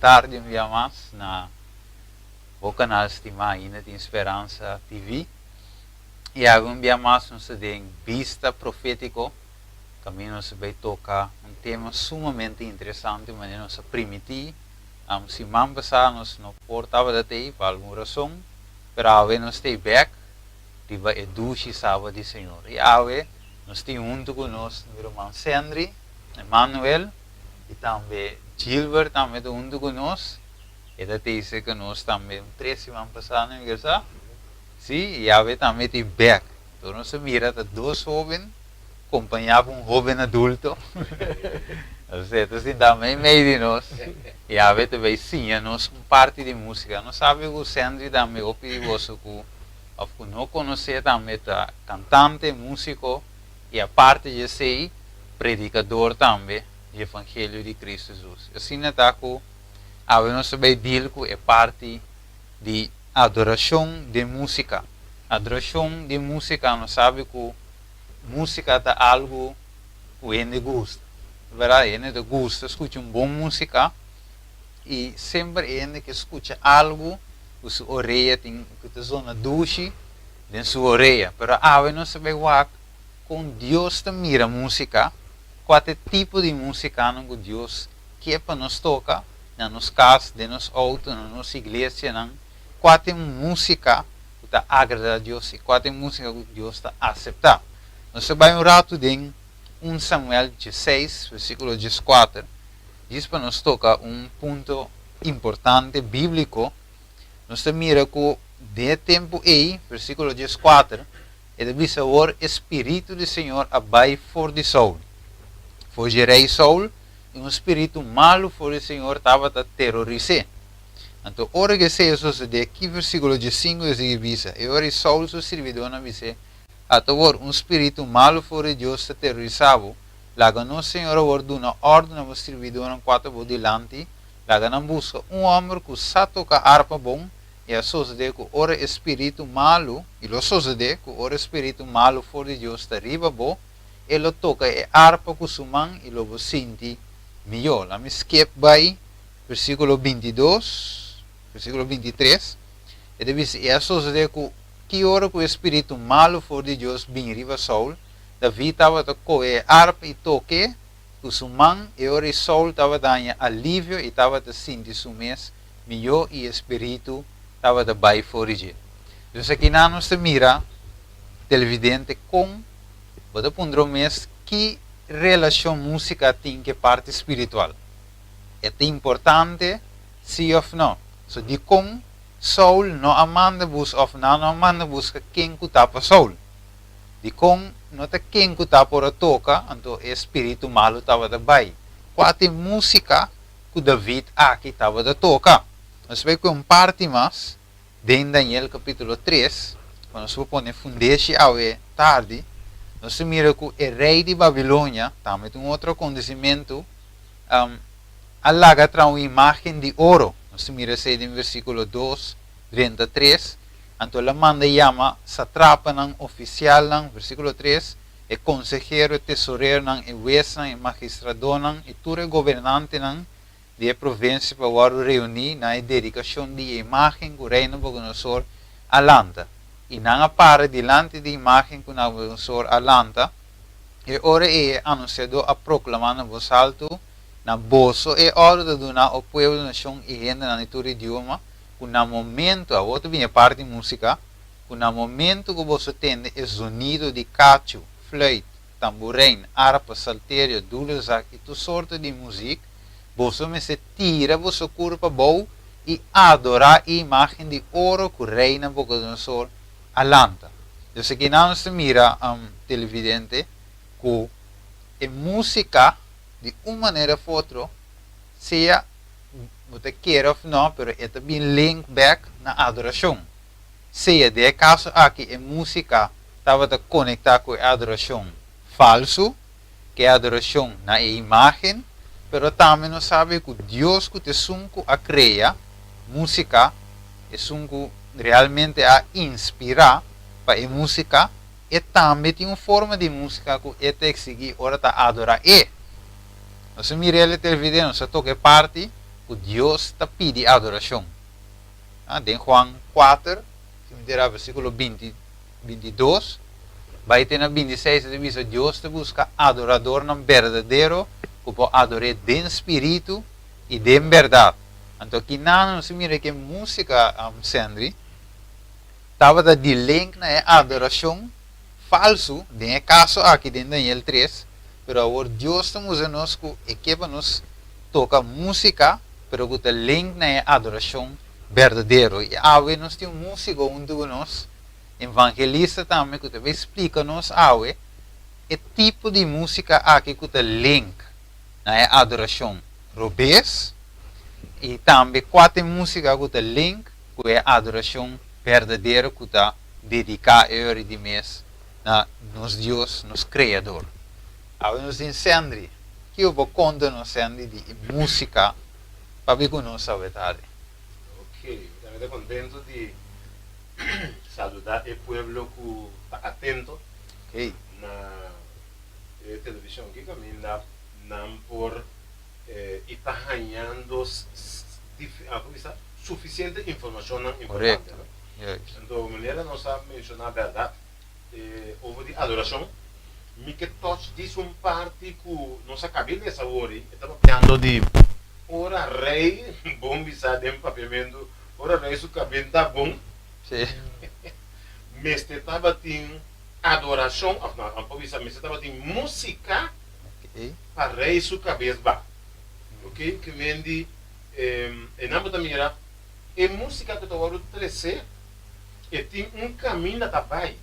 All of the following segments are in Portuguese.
tarde um dia mais na o canal Estima Ina de Esperança TV. E um dia mais nós temos vista profético. Também nós vamos tocar um tema sumamente interessante, mas nós permitir. Se man passar nós não portava da tei por alguma razão, mas agora nós estamos back, riba é duche sábado de Senhor. E agora nós temos junto conosco o irmão Sandri, Emmanuel, e também Gilbert também junto conosco. E da tei que nós também 3 semanas passadas, não é verdade? Sim, e agora também tem back. Então nós mira de 2 jovens, acompanhava um jovem adulto. Ou seja, assim também meio de nós. E a vezes também sim, nós parte de música. Nós sabemos que o Sandri também o perigoso que não conhecer também tá cantante, músico e a parte de ser predicador também do Evangelho de Cristo Jesus. Assim está que a vezes nós também diz que é parte de adoração de música. Adoração de música, nós sabemos que música é algo que a gente gosta. Verdade, a gente gosta, escuta uma boa música e sempre a gente que escuta algo que sua orelha tem que zona duche em sua orelha. Mas a gente não sabe com Deus te mira música, qual tipo de música que Deus quer para nós tocar, na nossa casa, na nossa auto, na nossa igreja, qual música que agrada a Deus e qual música que Deus está aceitar. Nós vamos rato em 1 Samuel 16, versículo 14, diz para nós tocar ponto importante bíblico. Nós mira que de tempo aí, versículo 14, ele diz o Espírito do Senhor abai fora de Saul. Fugirei Saul, e espírito malo fora do Senhor estava a terrorizar. Então, ora que se isso de aqui, versículo 15, diz, e ora Saul, seu servidor, não disse, a favor, espírito malo fora de Deus te terrorizava, laga no Senhor ordena ordem ao servidor em 4 delante, laga não busca homem que sabe tocar harpa bom, e a sucede que ora espírito malo, e lo sucede que ora espírito malo fora de Deus te arriba bom, e lo toca e harpa com sua mão, e lo sente melhor. A me skip by, versículo 22, versículo 23, e diz, e a sucede que hora que o espírito malo for de Deus bem riva Saul, Davi estava a coer harpa e toque, com sua mão, e ora Saul estava dando alívio e estava a sentir seu mês melhor e o espírito estava a baixo fora de. Então aqui nós se mira televidente com, vou pôr mês que relação música tem que parte espiritual. É importante, sim ou não. So de com Saul não amanda busca ou não amanda busca quem que tapa Saul. De com não tem quem que tapa para toca, então o espírito malo estava da bai. Qual música que David aqui estava da toca. Nós vemos que parte mais em Daniel capítulo 3, quando nós vamos fundear ao tarde, nós mira que o rei de Babilônia, também tem outro acontecimento, alaga para uma imagem de ouro. Nós mira em versículo 2, 33. Então, ela manda chama satrapa ng oficial ng, versículo 3, e consejero, tesoreiro ng, e juez ng, e magistrado ng, e ture governante ng, de província para reunir na dedicação de imagem que o rei Nabucodonosor alanta. E não para diante de imagem que o Nabucodonosor alanta, e ora é anunciado a proclamar na voz alto, na bolso é hora de donar ao povo, nação e gente na natura idioma, que no momento, a outra vinha parte de música, que no momento que você tem o sonido de cacho, flauta, tamborim, harpa, saltério, dulzac e toda sorte de música, você me se tira, você curva boa e adorar a imagem de ouro que o rei Nabucodonosor alanta. Então, aqui não se mira televidente que a música de uma maneira ou outra, seja você quer ou não, mas é também link back na adoração. Seja de caso aqui a música estava conectada com a adoração falso, que é a adoração na imagem, mas também nós sabemos que Deus que te sunco a criar música, é sunco realmente a inspirar para a música, e também tem uma forma de música que é te exigir ora a adorar. Nós miramos a televisão, nós toca parte, que Deus te pede adoração. Em Juan 4, se me dirá versículo 20, 22, vai ter na 26, diz Deus te busca adorador não verdadeiro, que pode adorar de espírito e de verdade. Então aqui não se mira que música, Sandri, estava de link na adoração falso, de caso aqui de Daniel 3, pero agora Deus estamos nos que equipa nos toca música, pero que tem link na adoração verdadeiro. E agora nós temos música onde nós evangelista também que também explica nos agora o tipo de música aqui que tem link na adoração robês e também quatro música que tem link com a adoração verdadeira que está dedicada a hora de mês na nos Deus, nos Criador. Agora nós incendri, que eu vou contar nos incendri de música para ver como nós sabemos. Ok, estamos contentes de saludar o povo que está atento na televisão que caminha não por está ganhando suficiente informação importante. Então, de maneira não sabe mencionar a verdade, houve de adoração, me que todos diz parte que nossa cabeça nessa hora estava falando de ora rei, bom bisa de papiamento, ora rei su cabelo está bom. Sim. Mas estava em adoração, mas estava em música para rei su cabeça. Ok? Que vende em âmbito da mira, é música que estava no 13 e tem caminho também.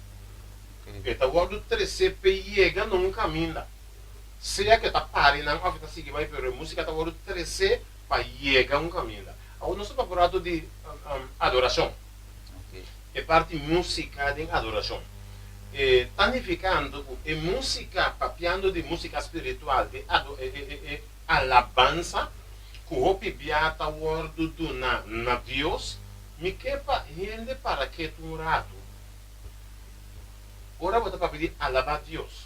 Estava no 13 para chegar num caminho. Seja que está parando, não vai seguir mais, mas a música estava no 13 para chegar caminho. Agora nós estamos falando de adoração. É parte música de adoração. Tanificando é música, papiando de música espiritual, de alabança, que o pibiata word do na Deus, me quepa rende para que tu rato. Ora você para pedir alabar Deus.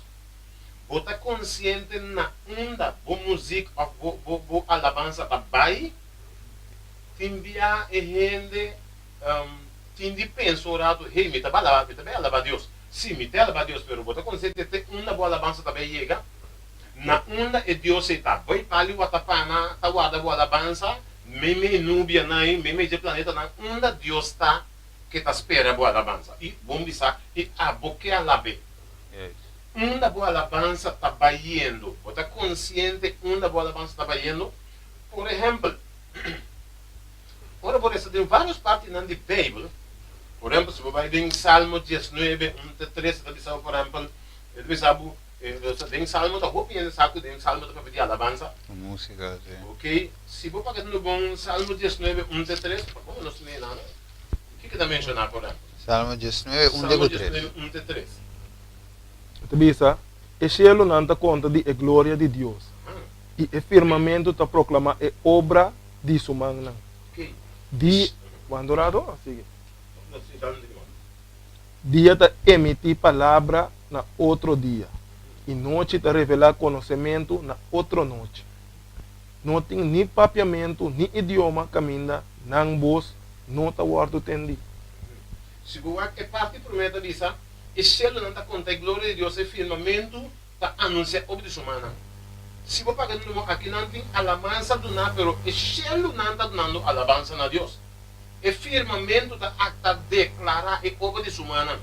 Você consciente na onda, boa música, boa alabança também, timbia e rende tindi pensorado, hey, me também alabar Deus. Sim, me alabar Deus, pero você consciente tem uma boa alabança também chega. Na onda e Deus está. Vai para o atapana, tá guarda boa alabança, meme núbia nai, meme de planeta na onda Deus está que está espera boa alabança. E bom bisa e a boque alabe. Onda boa alabança está baiendo. Você consciente onda boa alabança está baiendo. Por exemplo, ora por isso tem várias partes na Bíblia. Por exemplo, se você vai em Salmo 19, 3, por exemplo, ele sabe, em Salmo, está roubando saco, em Salmo, está pedindo alabança. Música, sim. Ok? Se você vai no bom Salmo 19, 3, como não se lê nada? O que está mencionado, por exemplo? Salmo 19, 1, Salmo 19, 3. Bisa, o cielo não dá conta de a glória de Deus. E o firmamento está proclama a obra de sua mão. Ok. Di, quando orado, sigue. Dia está emitir palavra na outro dia. E noite está revelar conhecimento na outra noite. Não tem nem papiamento, nem idioma caminha, não voz, não está guardo tendi. Se você é parte prometa bisa, o cielo não está conta a glória de Deus, o firmamento está anunciando a obra de sua mão. Se você paga aqui não tem alabança do nada, pero o cielo não está dando alabança a Deus. O firmamento está declarar a obra de sua mão.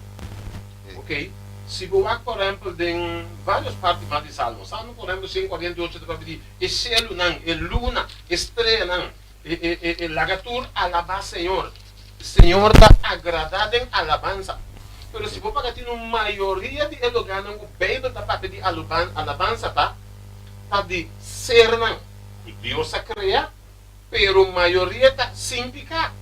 Ok? Se você, por exemplo, em várias partes mais de Salmo, Salmo, por exemplo, 148, vai pedir, o cielo não, a luna, a estrela não, o lagatur alabar Senhor. Senhor está agradado em alabança. Mas se você pagar a maioria de lugares, o Bíblia está para pedir alabança, está de ser não. E Deus a criar, pero a maioria está sem picar.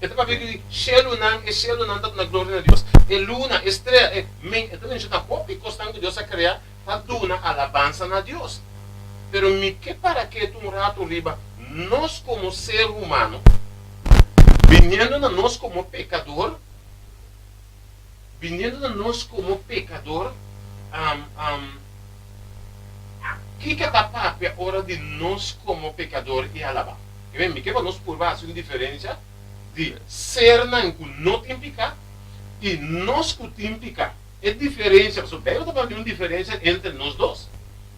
Então, para ver que cielo não está na glória de Deus. E luna, estrela, então a gente está pouco constante que Deus a criar, está dando alabança a Deus. Pero me que para que tu rato riba, nós como ser humano, vindo a nós como pecador, que está para a hora de nós como pecador e alabar? Que vem, me quebra nós por baixo uma diferença de ser não que não tem picar e nós que tem picar. É diferença, so, eu estou falando de uma diferença entre nós dois.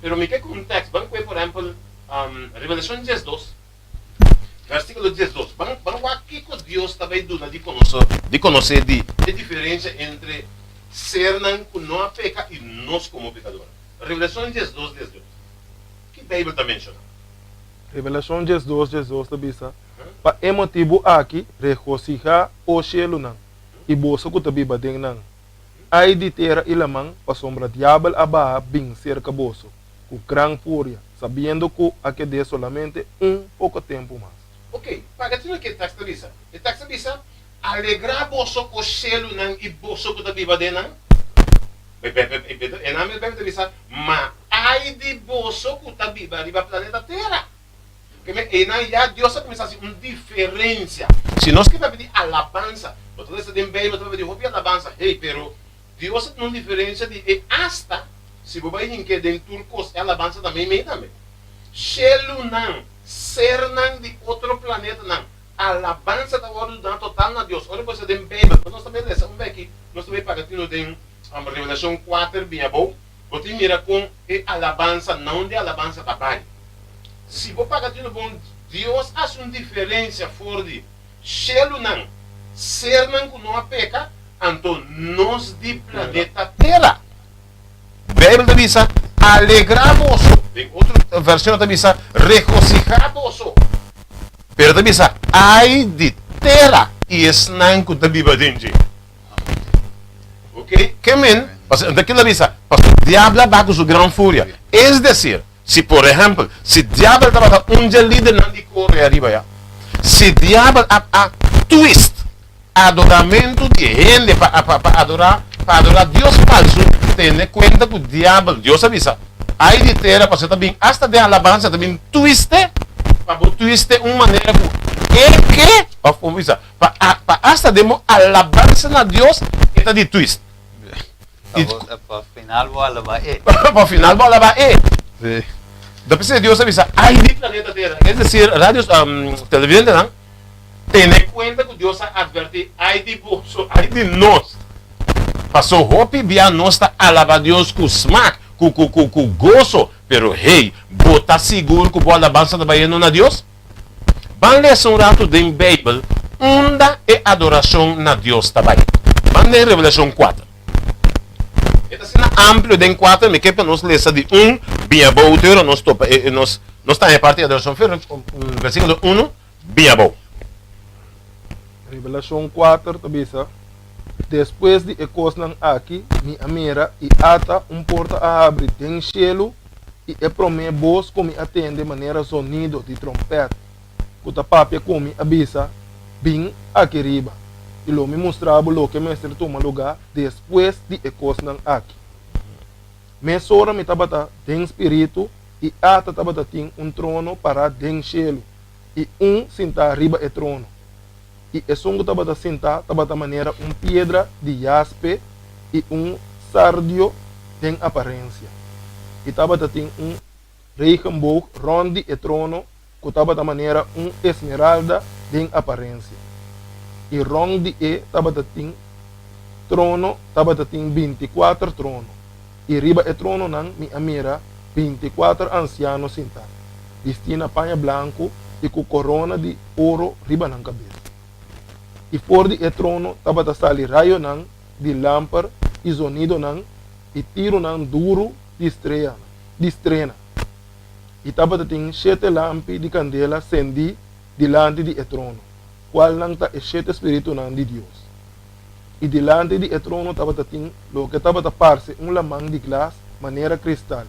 Pero me que contexto, vamos ver, por exemplo, Revelação 12, versículo 12. Vamos ver o que Deus está dando de conhecer a diferença entre ser não peca e nós como pecadores. Revelação 12, 18. Que a Bíblia está mencionando? Revelação 12, da bisa. Pa é motivo aqui, regocijar o cielo não. E bolso que tabi badeng não. Ai de terra ilamang, pa sombra diablo aba bing cerca bolso. Com gran fúria, sabendo que aqui de solamente pouco tempo mais. Ok, para que que texto bisa? O texto bisa, alegrar bolso com o cielo não e bolso que tabi badeng não. E na minha Bíblia bisa, mas ai de bolso que tabi badeng planeta Terra. E na já Deus começa a fazer uma diferença. Se nós queremos pedir alabança, você está dizendo bem, você vai pedir roupa alabança. Hey, pero Deus tem uma diferença de hasta se você vai em que dentro turcos alabança também meio também. Shelu não, ser não de outro planeta não. Alabança da hora do total na Deus. Olha você tem bem, mas nós também lemos aqui, nós também pagando tem Revelação 4 bem bom. Você mira com alabança não de alabança trabalho. Se você pagar tudo bom, Deus faz uma diferença fora de Shelu não, ser não que não peca, então nós de planeta Terra. Bíblia diz, alegramos. Tem outra versão que diz, regocijamos. Pero diz, ai de terra e esnanco da Bíblia dentro. Ok? Que men? Daquilo diz, o diabo vai com sua grande fúria. É decir, se por exemplo, se o diabo estava líder não de correr arriba já. Se o diabo a twist adoramento de gente para adorar Deus falso, tenha conta que o diabo, Deus avisa, aí de terra, para você também, hasta de alabança também twiste, para twiste uma maneira que para hasta de alabança na Deus, está de twist. Para final vou alabar Para final vou alabar Depois Deus avisa, aí de planeta Terra, é decir, rádios, televisão, não? Tenha conta que Deus adverte, aí de bolso, aí de nós. Passou roupa via nós está alabar Deus com smack, com gozo, pero hey, bota seguro que boa alabança da Bahia não a Deus? Van ler um rato da Bíblia, onde é adoração na Deus da Bahia. Van ler Revelação 4. Esta cena amplo de 4, me quer para nós ler de 1, bem bom, nós está em parte de adoração, versículo 1, bem bom. Revelação 4, da bisa. Depois de encostar aqui, me amira e ata porta a abrir em cielo e promete voz como atende de maneira sonido de trompete. Kuta papia como avisa, bem aqui riba. E lo me mostrava o que mestre toma lugar depois de encostar aqui. Me sora me tabata tem espírito e ata tabata tem trono para den cielo e sentar riba e trono. E é songo tabata sentar, tabata maneira pedra de jaspe e sardio tem aparência. E tabata tem regenboog rondo e trono, que tabata maneira esmeralda tem aparência. E rondo e tabata tem trono, tabata tem 24 trono. E riba e trono nan mi amira 24 ancianos sentados. Vestina panha branco e com corona de ouro riba nan cabeça. E por de trono tabata sali raio nan de lâmpada e sonido nan e tiro nan duro de estrena. E tabata tem 7 lâmpadas de candela acendi delante de trono, qual nan ta 7 espírito nan de Deus. E delante de trono tabata tem lo que tabata parse lamang de glas maneira cristal.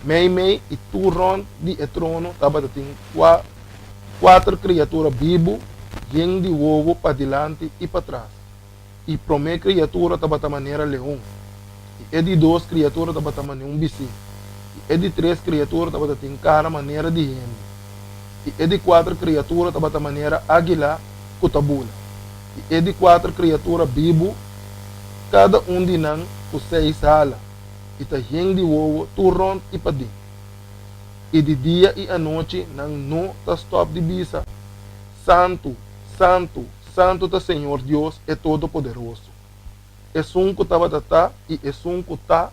Mei e turron de trono tabata tem 4 criaturas vivas yen de ovo para delante e para trás. E promete criatura tabata maneira leão. E é de 2 criaturas tabata maneira bichinho. E é de 3 criaturas tabata tem cara maneira de rende. E é de 4 criaturas tabata maneira águila cutabula. E é de 4 criaturas vivo, cada de nan com 6 alas. E tá yen de ovo turron e padim. E de dia e à noite não está stop de bisa. Santo, santo, santo do Senhor Deus é todo-poderoso. É um que estava tá e é um que está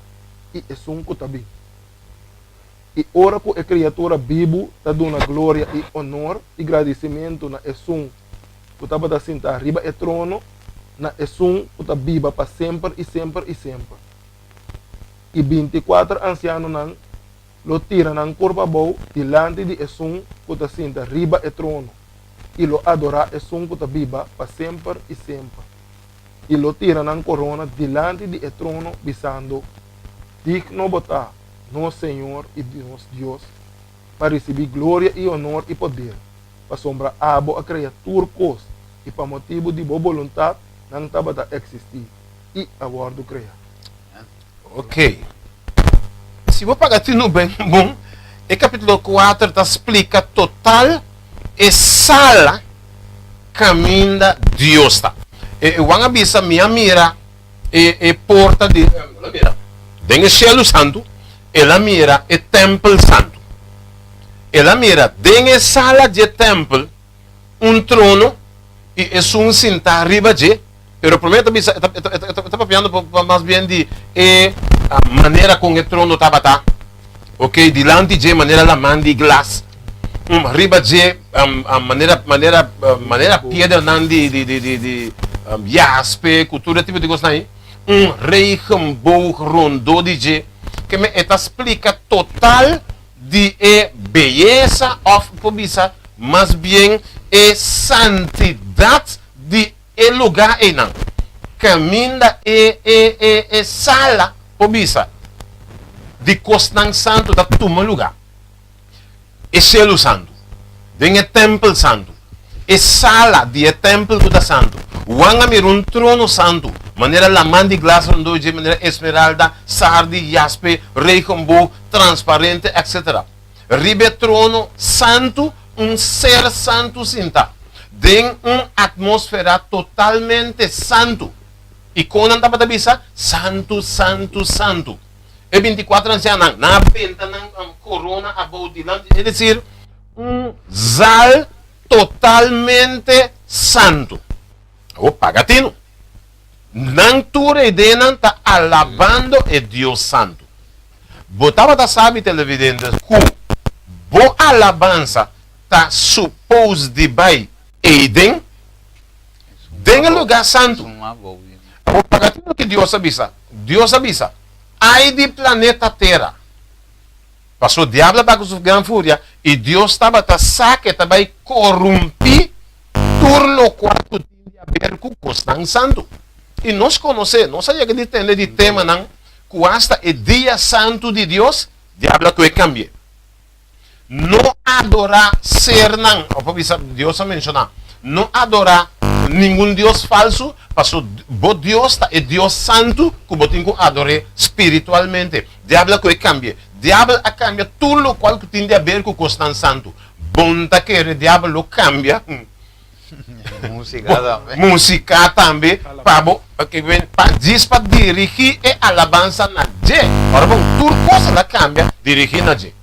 e é um que está bem. E ora que a criatura viva está dando glória e honor e agradecimento na é um que estava sentado arriba do trono, na é um que está viva para sempre e sempre e sempre. E 24 ancianos não lo tiram na corpo boa diante de é um que está sentado arriba do trono. E lo adora é um que está viva para sempre e sempre. E lo tiram na corona diante de trono, dizendo: digno botar nosso Senhor e nosso Deus, para receber glória e honor e poder, para sombrar a criatura cos e para motivo de boa vontade não estava a existir e agora do criar. Ok. Se vou pagar no bem bom, o capítulo 4 tá explica total e sala caminha Deus tá. E wanga bisa minha mira e porta de la mira. Den cielo santo, e la mira e templo santo. E la mira den sala de templo trono e un cinta arriba de, pero prometo bisa está papiando mais bem de a maneira com o trono estava, ok, dilante de maneira la mandi glass, arriba de a maneira pedra nan de jaspe, cultura tipo de coisa aí, regenboog rondo de que me eta explica total de beleza of pobisa, mas bem santidade de lugar aí não. Caminha sala pobisa de costang santo da tuma lugar. E cielo santo, de templo santo, e sala de templo da santo. Wanga mir trono santo, maneira lamand de glass rondo de maneira esmeralda, sardi, jaspe, regenboog, transparente, etc. Ribe trono santo, ser santo sinta. Den atmosfera totalmente santo. E quando andava da bisa, santo, santo, santo. E 24 anos na venta, na corona, abodilante, é dizer, zal totalmente santo. Opa, gatino. Nanture de nan tá alabando e Deus santo. Botava da sabe televidentes que bo alabança tá supposed de by Eden den lugar santo. Opa, gatino que Deus avisa. Deus avisa. Ai de planeta Terra. Passou diabo para com grande fúria e Deus estava tá saque também corromper turno quarto de com costang santo. E nós conhecemos, nós sabemos que tem de tema não, que hasta o dia santo de Deus, diabo que cambie. Não adorar ser não, Deus a mencionar, não adorar nenhum Deus falso, porque o Deus é Deus santo, que você tem que adorar espiritualmente. Diabo que cambie. Diabo a cambia tudo o qual tem a ver com costang santo. Bom tá que o diabo cambia. Música também para dirigir e alabança na G. Ora bom, tudo coisa ela cambia dirigir na G.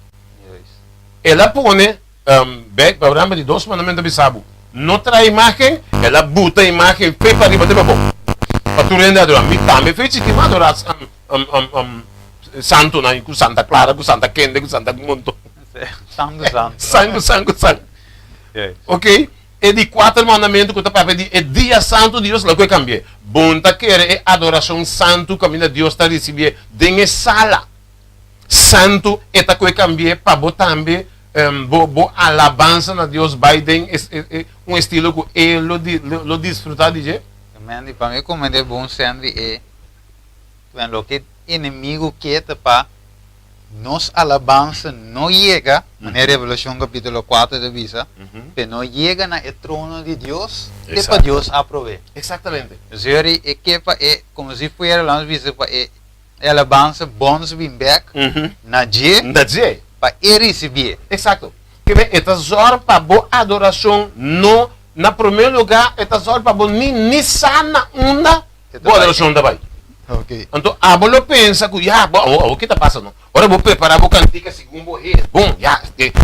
Ela põe programa de 2 mandamentos de sábado. Não traz imagem, ela bota a imagem feita para riba de bom. Para tu render adorar. Me também fez que me adorar santo na com Santa Clara, com Santa Kende, com Santa Monto. Santo. Ok? E de 4 mandamentos que está para pedir, é dia santo de Deus, lá que cambia. Bom, tá querer é adoração santo, caminho de Deus está receber dentro sala. Santo, é tá que cambia para botar também, alabança na Deus, vai dentro estilo que ele lo desfrutar de je. Para mim, como é bom sempre é, quando que inimigo quer para nos alabanza no llega, en Revelación capítulo 4 de Visa, pero no llega na el trono de Dios, que para Dios aprove. Exactamente. Señor, como si fuera la visa para alabanza bons bem back, na G, para recibir. Exacto. Que vem, esta zor para boa adoração, no, na primeiro lugar, esta zor para boa ni sana uma boa adoração também. Ok. Então, a bola pensa que, o que está passando? Agora vou preparar a cantica segundo o rei. Bom,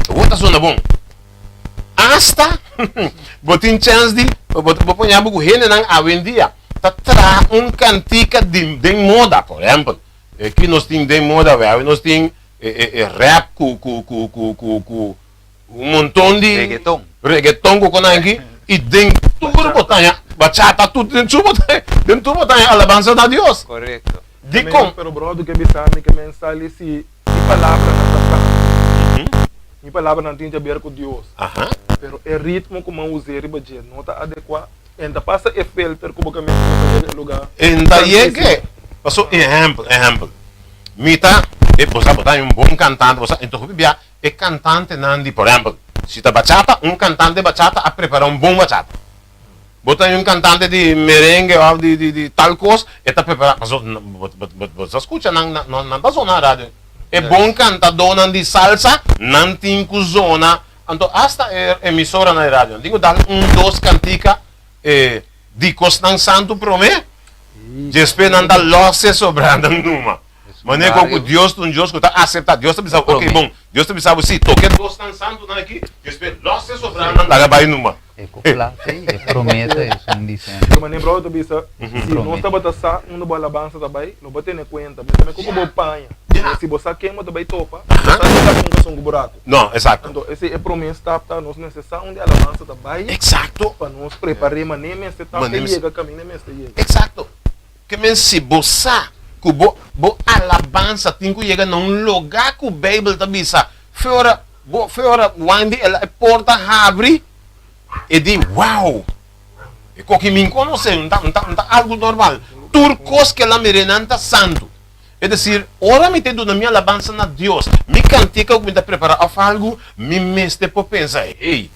outra zona bom. Hasta, vou ter chance de, vou pôr o rei na vendia. Tra cantica de moda, por exemplo. Aqui nós temos de moda, nós temos rap com um montão de reggaeton com aqui e dentro tudo botar bachata tudo dentro botar alabanza a Deus. Correto. De como? Pero brother que bisami que mensagem se palavra na palavra não tem a ver com Deus. Pero o ritmo como usar e bater não está adequado. Ainda passa e filter como que no lugar. Ainda chega. Passou exemplo. Mita você botar um bom cantante, você então bia cantante nandi, por exemplo, se tá bachata, cantante de bachata a preparar bom bachata. Botar cantante de merengue ou de tal coisa, está preparado. Você escuta na zona rádio. Bom cantador de salsa, não tem zona. Então, hasta emissora na rádio. Digo, dar dois cantica de Costan Santo para mim. Después anda loce sobrando numa. Mané como Deus que está aceitar. Deus está ok, bom. Deus está pensando assim, toque dois dançando aqui. Después loce sobrando anda vai numa. Promete, isso não dizem. Mané bro, tu bisa, se não está batasa, não vai alabança também, não vai ter conta. Mas também como vou panha. Se você queima também topa, você está com um buraco. Não, exato. Então esse é promessa tá nós necessitamos de alabança também. Exato. Para nós preparar mané mesmo tá chega caminho mesmo. Exato. Que men se você que bo alabança tem que chegar num lugar que o Bíblia tá bisa. Fora onde ela porta abre e diz, uau! E que me conhece, não tá algo normal. Turcos que ela me renanta santo. É dizer, ora me tendo na minha alabança na Deus. Me cantica que me está preparando algo, me meste por pensar, ei.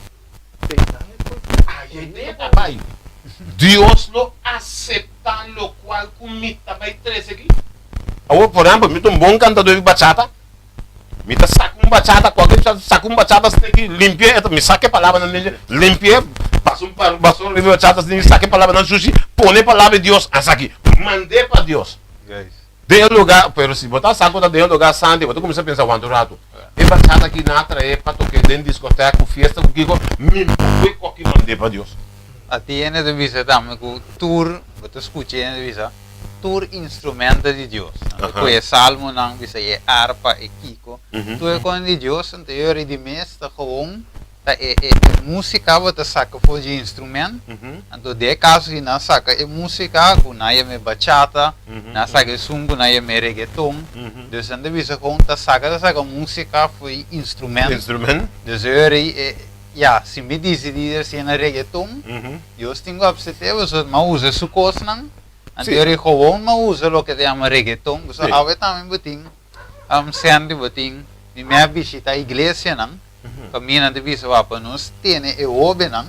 Deus lo aceita, lo qual comita vai três aqui. Por exemplo, me um bom cantador de bachata. Me saca bachata, qualquer saca bachata, aqui, limpia, me saca a palavra na minha, limpia, passa vassoura de bachata, me saca a palavra na sushi, põe a palavra de Deus, essa aqui, mandei para Deus. Dê lugar, pero se botar saco de lugar santo, você começa a pensar quanto rato. E bachata aqui na atrae para tocar dentro de discoteca, com festa, com kiko, me foi qualquer mandei para Deus. A tiene de visa também com tour, você escuta de visa, tour instrumento de Deus. Depois salmo não visa é harpa e kiko. Tu é com de Deus, anterior de mês tá com música você saca for de instrumento. Então de caso que não saca é música, com naia me bachata, não saca sungo naia me reggaeton. Dus ande visa com tá saca música foi instrumento. Dus ja, se me decidir se na reggaeton, eu tenho a perceber que mas usa su coisa não. Anterior gewoon mas usa o que chama reggaeton. Dus ave também botin, sendo botin, de minha visita a igreja não. Caminha de visa para nós tem é obe não.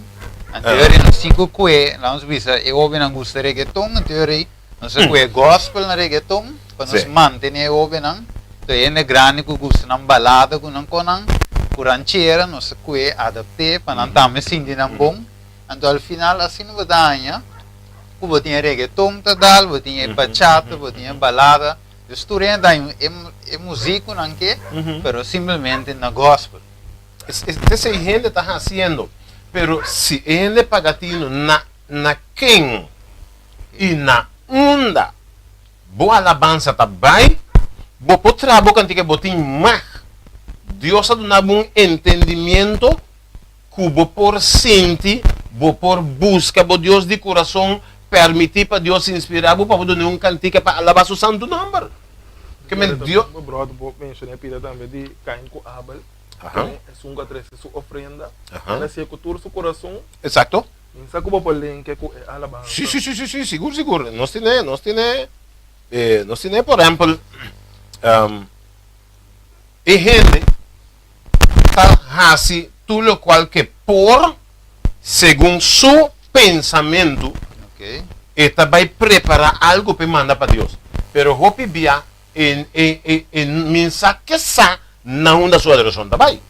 Anterior no cinco que nós visa é obe não gusta reggaeton, anterior nós é gospel na reggaeton, quando nós mantém é obe não. Então é grande que gusta não balada com não conan. Ranchera, não se que adapte para não estar me sentindo bom. Então, ao final, assim não vai dar, eu tinha reggaeton, eu tinha bachata, eu tinha balada. Eu estou é música, não que, mas simplesmente na gospel. Essa gente está fazendo, mas se ele pagatino na quem e na onda, boa alabança também, boa potrabo cantica botin mais. Deus ha dado um entendimento que vou por sentir, vou por busca, vou Deus de coração permitir para Deus inspirar, vou para dar um cantiga para alabar o santo nome. Que me Deus. Meu brother, vou mencionar pida também de Caim com Abel. É um gatrese sua ofrenda. Ela se cultura seu coração. Exato. Não como por link que é alabança. Sim, seguro. Nós temos, por exemplo, e gente hace tudo lo cual que por según su pensamento esta vai preparar algo para mandar para Deus. Pero hopi bia en mensaje que sa não da sua direção também.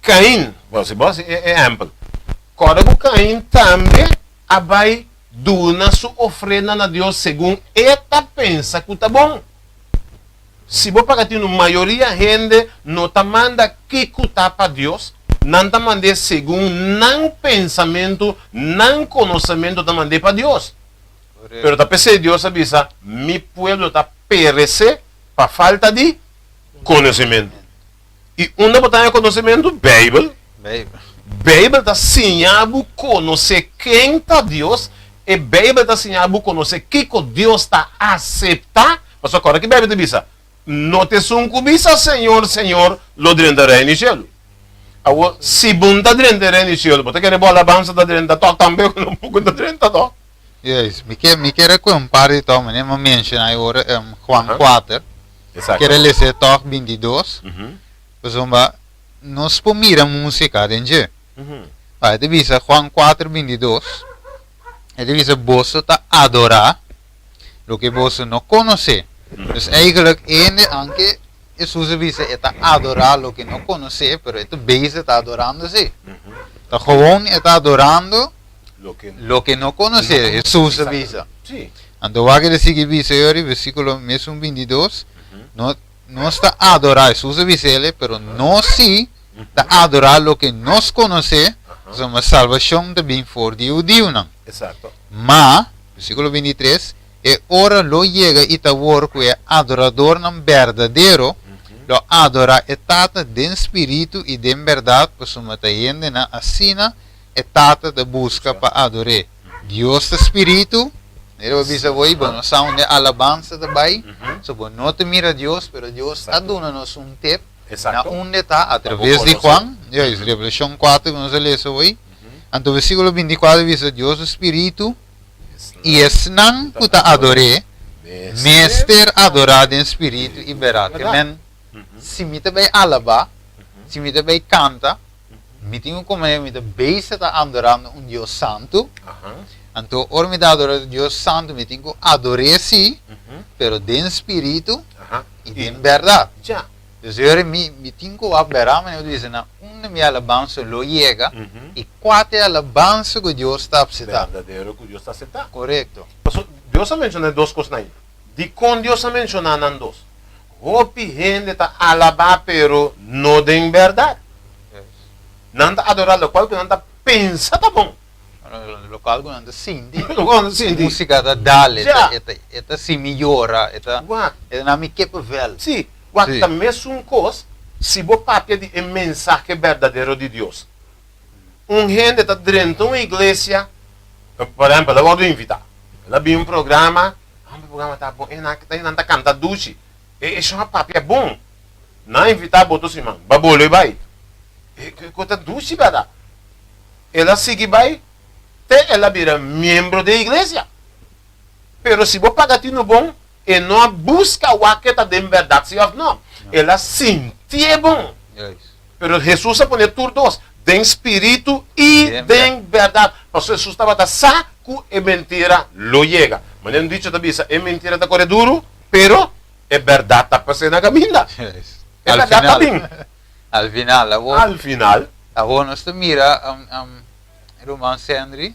Caim, você exemplo. Quando Caim também vai duna sua ofrenda a Deus segundo eta pensa que tá bom. Se você pagar a maioria gente não tá manda que cuta para Deus, não tá manda segundo não pensamento, não conhecimento tá manda para Deus. Pero tá pensando Deus avisa, mi pueblo tá perecer para falta de conhecimento. E onde botar conhecimento? Bíblia. Bíblia está ensinando conhecer quem está Deus. E Bíblia está ensinando conhecer que Deus está aceitando. Mas agora que a Bíblia diz, não te suncubisa, Senhor, Senhor, lo drendarei no cielo. Agora, se bom está drendarei no cielo, você quer bola avança da drenda, toca também, não pouco da drenda, toca. Yes, me quer comparar então, mas não mencionar agora Juan 4. Exato. Quero ler toque 22. Por exemplo, nós podemos música dentro. Ele diz Juan 4, 22. Ele diz você está adorar o que você não conhece. Então, eigenlijk, anche Jesus diz está adorar o que não conhece, mas ele base está adorando sim. Então, gewoon está adorando lo que não conhece. Jesus diz. Sim. Então, o que ele diz aí, versículo mesmo 22. No está a adorar Jesus diz ele, pero no sí está a adorar lo que nos conoce, somos salvación também for de judío não. Exato. Mas, versículo 23, e ora lo llega e ta worco é adorador não verdadeiro, lo adora e tata de espírito e de verdade, pois uma ta yende na assina e tata de busca para adorar. Deus é espírito. Eu avisa voi, bueno, sound de alabanza também. So, bueno, não te mira Deus, pero Deus está dando-nos tip na onde está, através de Juan, Revelação 4, que nós lemos hoje. Então, versículo 24 diz, Deus é Espírito, e é não que está adoré, mestre adorado em Espírito e verdade. Amen. Se me também alaba, se me também canta, me tenho como me também está adorando Deus Santo. Então, ora me dá adorar Deus Santo, me tenho que adorar sim, pero de espírito e de verdade. Já. Então, eu me tenho que adorar, mas eu disse, na onde minha alabança lo chega, e qual é a alabança que Deus está aceitando. Verdadeiro que Deus está aceitando. Correto. Deus menciona duas coisas aí. De quando Deus menciona nas duas. Hopi gente está alabar, pero não de verdade. Não está adorando, qual que não está pensando, tá bom. Local que anda sindi, Sindi. música da dale, Já. eta se melhora, eta na me quepa vel. Sim, o a mesma coisa, se você papia de mensagem verdadeiro de Deus. Gente está dentro de uma igreja, por exemplo, eu vou invitar. Ela viu programa, o programa está bom, e não está cantando duche. E chama papia bom. Não invitar, botou assim, mano, babole vai. E conta duche, verdade. Ela segue vai. Ela vira membro da igreja. Pero se você pagar no bom, e não busca o que está de verdade, não. Ela sentia bom. Pero Jesus põe tudo dois, de espírito e de verdade. Porque Jesus estava saco e mentira lo chega. Mas não diz também, é mentira da corre duro, pero é verdade está passando na caminha. É verdade também. Al final, Al final, agora nós te mira Roman Sandri,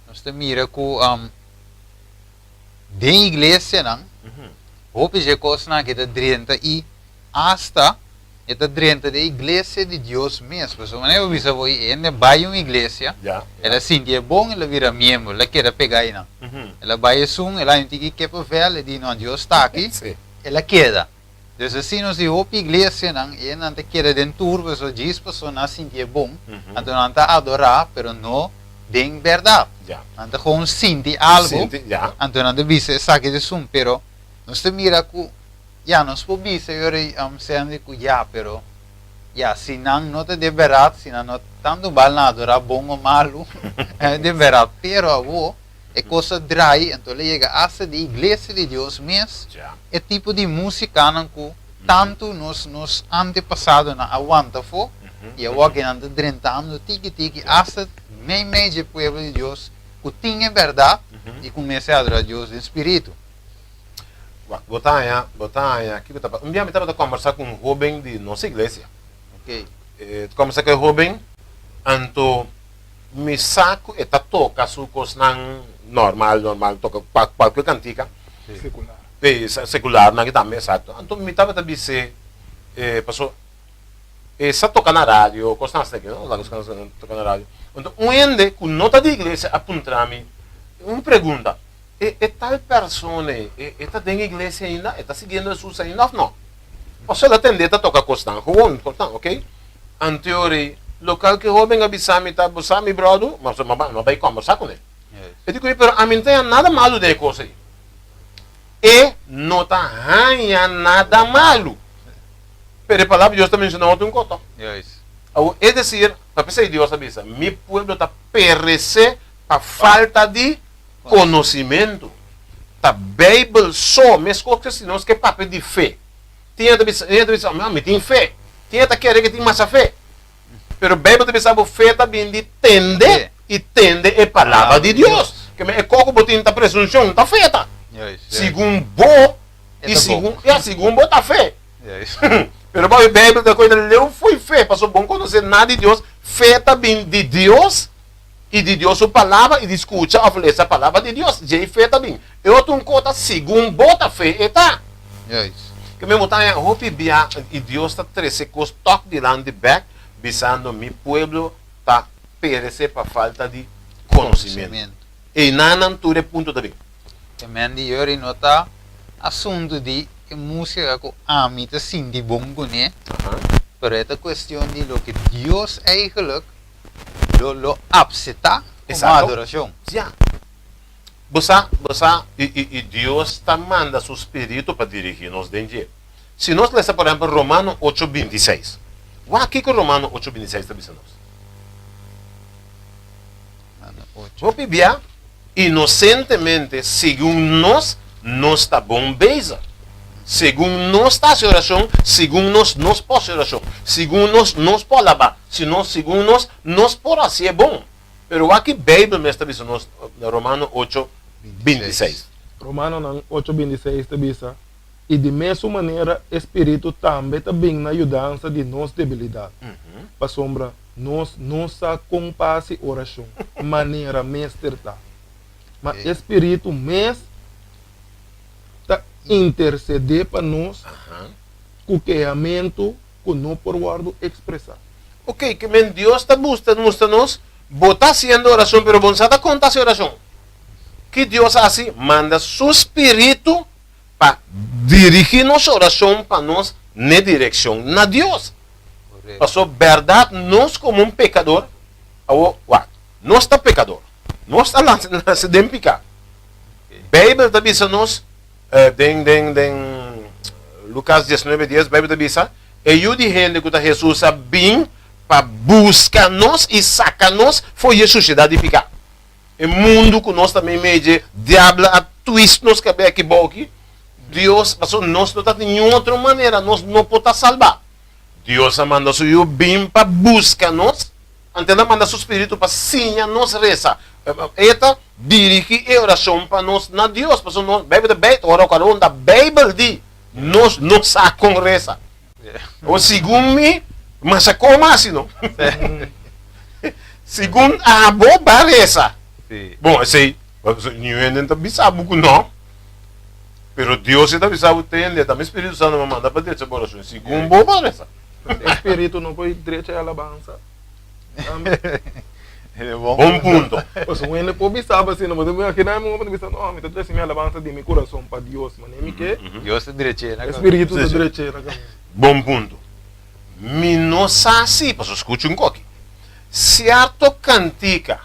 nós te mira com de igreja não, hope je coisa que está dentro e hasta está dentro da igreja de Deus mesmo. Porque quando eu vejo que ele vai uma igreja, ela sente bom, ela vira membro, ela quer pegar aí não. Ela vai a ela não tem que querer ver, ela diz não, Deus está aqui, ela queda. Então, se nós de hope igreja não, e não te quer dentro, porque 10 pessoas não sentem bom, então não está adorar, pero não de verdade. Então, gewoon sente algo, então não deve ser saque de sum, pero nós te mira que já nós podemos dizer sendo que já, pero já se não te de verdade, se não tanto vale na adorar bom ou malo, de verdade, pero avô é coisa dry, então ele chega a ser de igreja de Deus mesmo. É tipo de música que tanto nos antepassados não aguenta for e agora que não está drentando tiki hasta nem meio do povo de Deus que tinha verdade e começa a adorar Deus em espírito. Botar aqui, um dia eu estava conversar com um jovem de nossa igreja. Ok. Conversar com o jovem, então me saco e tá toca su coisa normal, toca qualquer cantica. Secular. Secular, não que também, exato. Então, me estava também se, passou, essa toca na rádio, coisa assim, não? Lá toca na rádio. Então, onde, com nota de igreja, apontar-me, uma pergunta, é tal pessoa, está dentro da igreja ainda, está seguindo Jesus ainda ou não? Posso ela atender a tocar coisa, ok? Em teoria, local que eu venho avisar, me está buscando, brother, mas vai conversar com ele. Eu digo, pero a mim não tem nada malo de coisa aí. E não está nada malo. Pero a palavra de Deus também mencionou outro encontro. Juist. É dizer, para pensar Deus avisa, meu povo está perecer por falta de conhecimento. A Bíblia só, mas coisas que nós que papel de fé. Tinha de dizer, me tem fé. Tinha de querer que tenha mais fé. Pero a Bíblia também sabe fé também de tende e tende é palavra de Deus. Que é como botar a presunção, está feita. Segundo bo e segundo está fé. Pero a Bíblia da coisa leu foi fé, passou bom conhecer nada de Deus, fé também de Deus e de Deus sua palavra e de escutar a palavra de Deus, já fé também. E outro conta segundo bota fé e tá. Que mesmo tá roupa bia e Deus está trece com toque de land back, visando meu povo tá perecer por falta de conhecimento. E não tudo é ponto também. Men die jullie nota assunto di música com amita sindi bongo né? Pero esta questão de lo que Deus eigenlijk lo abseta como adoração. Já. Você e Deus está manda seu espírito para dirigir-nos dentro. Se nós lemos, por exemplo, Romano 8:26. O que Romano 8:26 está dizendo? Vou pedir inocentemente, segundo nós está bom beijo. Segundo nós está a oração, segundo nós pode oração, segundo nós pode lavar, segundo nós pode assim é bom. Pero aqui a Bíblia me está dizendo no Romano 8:26. Romano 8:26 está dizendo, e de mesma maneira, Espírito também está bem na ajudança de nossa debilidade. Para sombra, nossa compasse oração, maneira mesterta. Mas Espírito mesmo está interceder para nós com o queimento que não por guardo expressar. Ok, que Deus está buscando-nos, botar haciendo oração, pero vamos a contar essa oração. Que Deus assim manda seu Espírito para dirigir nossa oração para nós na direção na Deus. Passou verdade, nós como um pecador, nós está pecador. Nós está lá se dempicar. Bíblia está dizendo-nos, Lucas 19:10, Bíblia está dizendo, e eu de gente que Jesus bem para buscar-nos e sacar-nos, foi a sociedade ficar. O mundo que nós também meio diabo a twist nos cabelo aqui boque. Deus, passou nós não está de nenhuma outra maneira, nós não podemos salvar. Deus manda seu bem para buscar-nos, entenda manda seu espírito para sinha nos reza. Eta dirige a oração para nós na Deus, passou nós Bíblia ora o da Bíblia de nós não sacam reza. O segundo me mas como assim não? Segundo a boa reza. Bom, sei, não está bisabo não. Pero Deus está bisabo tem, também Espírito Santo me manda para dizer essa oração. Segundo boa reza. Espírito não pode direito a alabança. Bom ponto. Pues when po bisaba assim, não, mas eu aqui não me bisa não, me tá minha alabança de meu coração para Deus, mas nem que Deus direito na Espírito do direito na bom ponto. Me não sabe, posso escutar um coque. Certo cantica,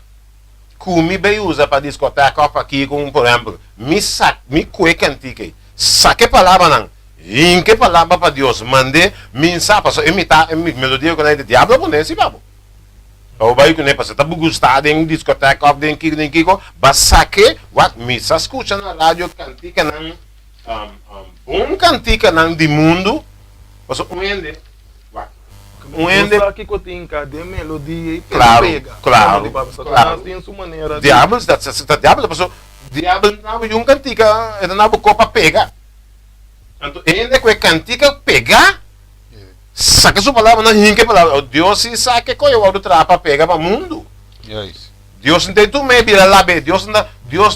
que me usa para discoteca aqui com, por exemplo, me coe cantica, saque palavra não, em que palavra para Deus, mande, me sabe, posso imitar, melodia com ele, diabo não é assim, babo. O vai que nem passa, tá gostado em discoteca, em Kiko, mas saque, what me sa escuta na rádio cantica não, bom cantica não de mundo, posso entender. Aqui cotinca de melodia e claro. Tem sua maneira. Diabos, diabos, pessoal. Diabos não é um cantica, é não copa pega. Então, ainda que cantica pegar, saca sua palavra, não rinque palavra. Deus se saca que eu vou trapa pega para o mundo. Juist. Deus não tem tu me bila lá be. Deus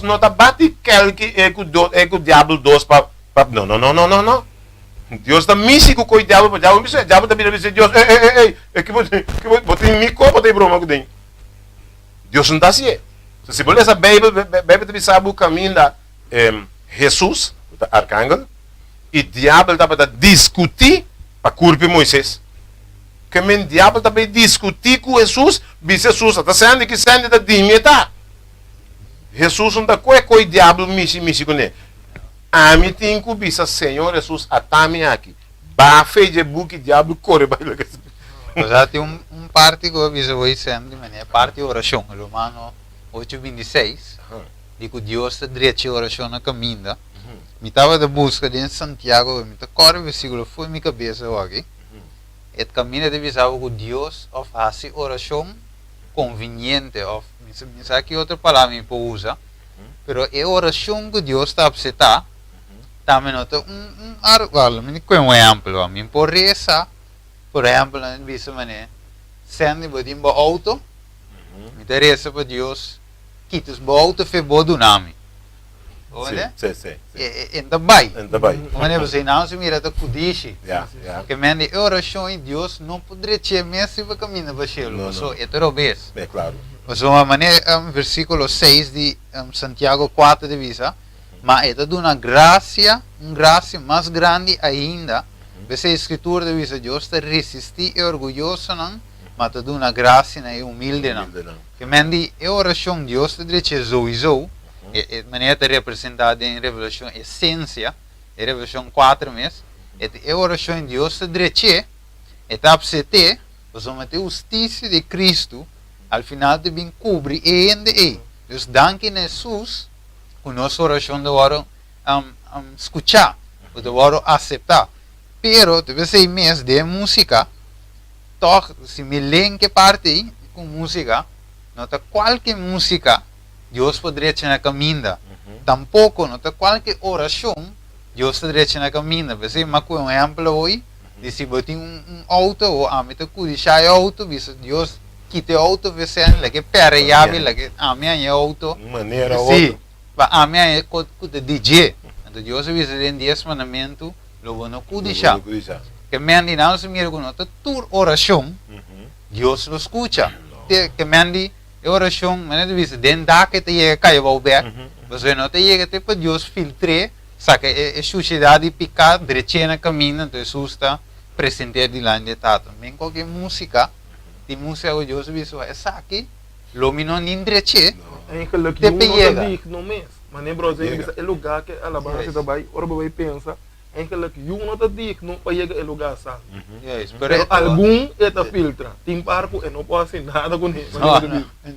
não tá bate que é que o diabo dos pa não. Deus tá místico com o diabo tá bila dizer Deus, ei, que botem mico, botem broma com tem. Deus não tá assim. Se você essa Bíblia te sabe o caminho da Jesus, o arcángel, e o diabo tá para discutir para culpar Moisés. Que o diabo tá para discutir com Jesus, Jesus tá sendo que sendo da dimeta. Jesus não tá com o diabo místico com ele. A mim tem que bisa Senhor Jesus atame aqui. Ba feije buki diabo corre para ele. Mas já tem parte que eu aviso hoje sempre, mas é parte da oração. Romano 8:26. Digo, Deus está direito a oração na caminho. Me estava de busca de Santiago, me corre o versículo, foi minha cabeça aqui. O caminho de visar que Deus faz oração conveniente, me sabe que outra palavra me pode usar, pero é oração que Deus está a aceitar. Também nota me com um exemplo, me pode rezar, por exemplo, na visa mané, sendo botim bo auto, me reza para Deus, quitas bo auto fe bo do nome. Olha? Sim. Ainda vai. Vai. Você não se mira da kudishi. Yeah. Que mende oração em Deus não poderia ser mesmo para caminhar para céu. Não. Só é todo vez. É claro. Mas uma maneira, versículo 6 de Santiago 4 de visa, mas é de uma graça mais grande ainda. Essa escritura de visa, Deus está resistir e orgulhoso não, mas de uma graça e humilde não. Que mende a oração Deus está direito sowieso. É maneira representada em Revelação essência, em Revelação 4 mesmo, é a oração de Deus se direito, é a absete, mas a justiça de Cristo, ao final de bem cobre e ainda é. Deus danke Jesus, com nossa oração de hora escutar, de hora aceitar. Pero, deve ser mês de música, toch, se me lembro parte com música, nota qualquer música, Deus poderia ter na caminho. Tampouco, não tem qualquer oração, Deus poderia ter na caminho. Você me com um exemplo hoje, de se botar auto, ou a mim te deixar auto, Deus quita o auto, você é que pera chave, que a minha é auto. Maneira sim, a minha é com DJ. Então Deus avisa em 10 mandamentos, logo não deixar. Que me não se mira com outra tua oração, Deus lo escuta. Que me oração, mas não diz dentro da que te chega caiu ao ver, você não te chega até para Deus filtrar, saca a suciedade picar direito na caminho, então Jesus está presente diante de tato. Também qualquer música, de música que Deus diz, essa aqui, lo não direito, Eigenlijk te yung pega. nota dik no mes. Maar nee bro, zijn bisa el lugar que a labança Yes. daarbij, orbe wij pensa, eigenlijk yung nota dik no pa llega el lugar sa. Pero Pero algum eta filtra, tim parco e não pode fazer nada com ele.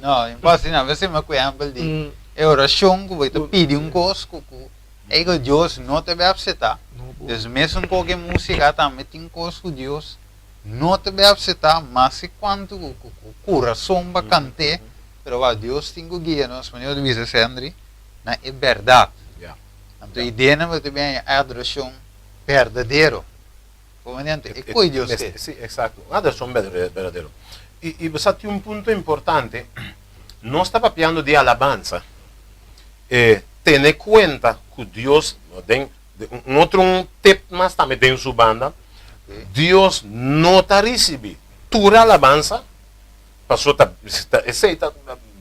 não, impossível, você me conhece de oração que vai te pedir coisa que que Deus não te vai aceitar. Então mesmo qualquer música também tem coisa que Deus não te vai aceitar, mas se quanto o coração vai cantar, pero Deus tem que guiar nós, mas eu digo sempre, é verdade. Então a ideia não é também a adoração verdadeira. Comandante, é coisa Deus quer. Sì, esatto. Adesso è un verdadero. E você tem um ponto importante. Não está papiando de alabanza. Tener cuenta que Deus tem um outro tip mais também tem sua banda. Deus não está recebendo tua alabanza. Passou essa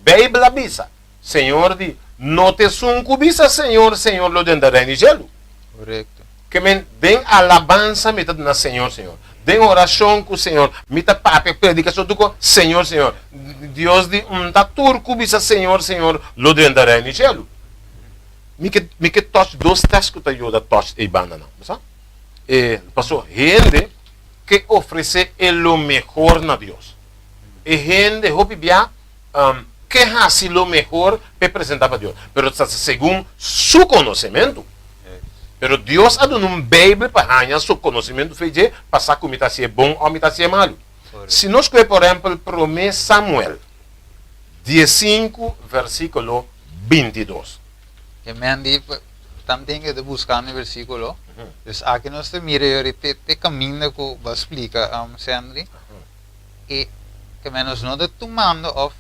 Bíblia bisa. Senhor di não te sunco bisa Senhor lo dendará em gelo. Correto. Que men den alabanza me na Senhor. Den oração com o Senhor. Me tá papi predicação do Senhor. Deus di tá turco bisa Senhor, lo dendará em gelo. Me que touch dos tasks que ajuda touch e banda não, sabe? Passou gente que oferece o melhor na Deus. E gente hope bia que hace lo mejor para presentar para Deus, pero según su conocimiento. Pero Deus ha dado uma Bíblia para ganhar seu conhecimento, feijão, passar como está se bom ou está se mal. Se nós escolhemos, por exemplo, 1 Samuel 15, versículo 22. Que me han dicho, también que te buscan el versículo. Entonces, aquí nos te mire ahorita te camino que va a explicar Sandri. Y que menos no te tomando of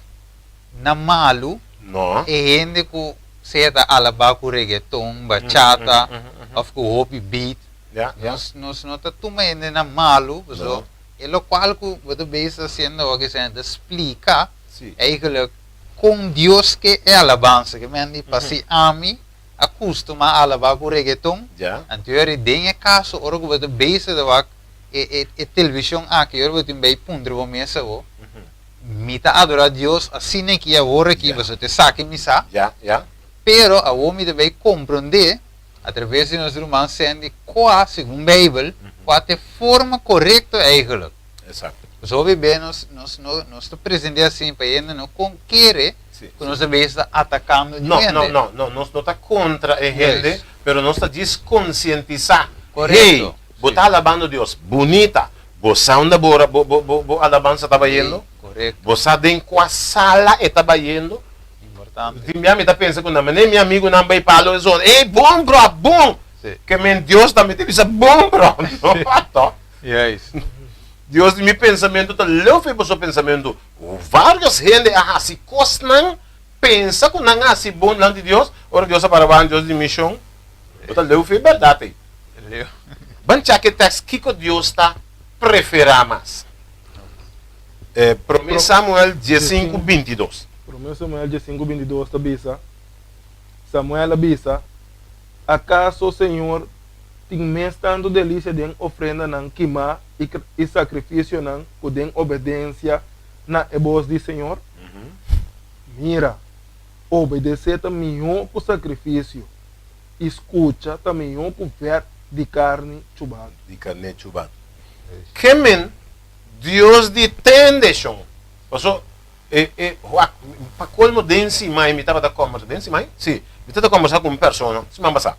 na malu, No. e gente que seta alaba com reggaeton, bachata, of com hopi beat. Yeah, yeah. Nós não tá tomando na malu, No. so, e lo qual que você está fazendo o que se explica, Sim. eigenlijk com Deus que é alabança, que men pasi ami acostuma a alabar com reggaeton. Yeah. Anterior dingen caso, ora que você bezig de wak e televisão aqui, ora você vai pondre o mesa o. Mita adorar Deus, assim é que agora que Yeah. você te saque misa, Yeah, yeah. pero a homem deve compreender através de nosso irmão sendo qual, segundo a Bíblia, qual é a forma correta eigenlijk. Exacto. Pues obviamente nós estamos presentes assim para ele não querer Sí. que nós está atacando No, gente. no, nos no está contra a gente, Yes. pero nos está desconcientizar. Correcto. Hey, vos estás alabando a Dios, bonita. Vos sound bora, vos alabanza estaba yendo. Correto, Vos sabem qual sala estava yendo. importante. Minha amiga pensa que não, mas nem meu amigo não vai para a zona. Ei, bom, bro, bom. Sim. Que meu Deus também te diz, bom, bro. Não, pato. Yes. Deus de meu pensamento está leve para o seu pensamento. Várias gente se costam, pensa que não é assim bom diante de Deus. Ora Deus para Deus de missão. Está leve verdade. Leo. Bancha que texto que Deus está prefere mais. Promessa Samuel 15:22. Promessa Samuel 15:22 está bisa. Samuel abisa, acaso o Senhor tem mais tanto delícia de ofrenda não queimar e sacrifício não com den obediência na voz do Senhor? Mira, obedecer também com sacrifício, escuta também com ver de carne chubado. De carne chubado. Que men Deus de tendência. Passo para colmo densi mai me estava da conversa densi mai? Sim, me estava conversar com uma pessoa, se me passa.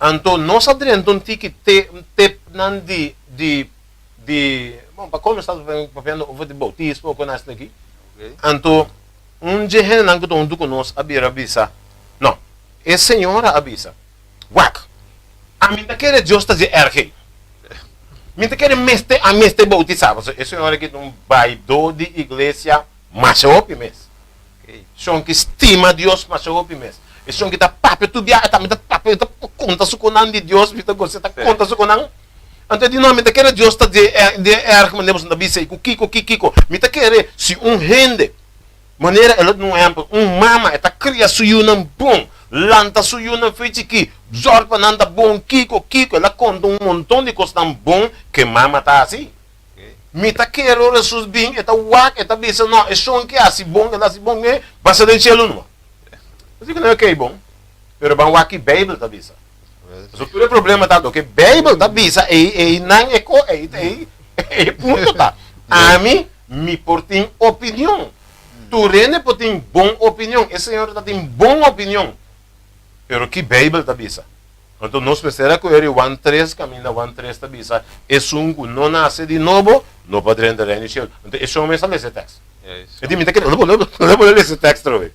Então nós adrento que te nan de bom para como está fazendo o de bautismo ou com nós aqui. Okay. Então dia gente não que tu conosco abrir avisa. Não, é senhora avisa. Wak. A mim tá querendo Deus tá de ergue. Mim tá querendo a meste bautizado. É senhora que não vai do de igreja mas opi mes. Okay. São que estima Deus mas opi mes. E são que tá papo tu dia tá me tá papo tá conta su conan de Deus, me tá gosta tá conta su conan. Então de nome tá querendo Deus tá de ergue mandemos na bisa com kiko. Me tá querendo se gente maneira ela não é mama está cria suyo nang bom lanta suyo nang feiti que zorpa nanda bom kiko ela conta montão de coisas tão bom que mama tá assim Okay. me tá querendo Jesus bem eta wak eta bisa não é só que assim bom ela assim bom é basta de cielo não assim que não é que bom pero bang wak Bible tá bisa so tudo problema tá do que Bible tá bisa e não é co e ponto tá a mim me portem opinião. Tu rende por ter boa opinião. Esse senhor tem boa opinião. Pero que Bíblia está bisa. Então nós pensamos que ele 1:3 caminha 1:3 está bisa. É um que não nasce de novo, não pode render reino de céu. Então esse homem sabe esse texto. Yes. Eu digo, não vou ler esse texto, Roy.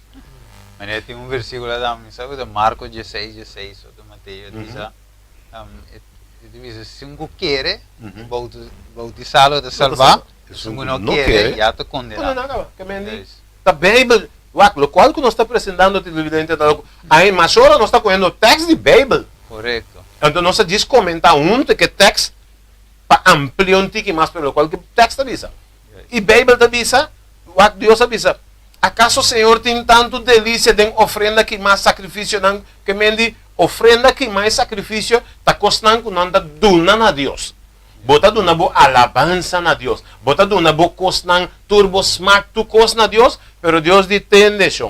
Mas tem versículo da sabe de Marcos 16:16 ou de Mateus diz diz se um quer bautizá-lo de salvar, se um não quer já te Não, condena. não, que me diz. Yes. A Bíblia, o qual que nós está apresentando televidente, aí mas agora nós está correndo o texto de Bíblia. Correto. Então nós diz comentar que texto para ampliar um tique mais pelo qual que texto avisa. E Bíblia avisa, o Deus avisa. Acaso o Senhor tem tanto delícia de ofrenda que mais sacrifício não que mendi ofrenda que mais sacrifício tá custando que não dá duna a Deus. Bota duna bo alabança na Deus. Bota duna bo costnan turbo smart tu cost na Deus, pero Deus de tendência.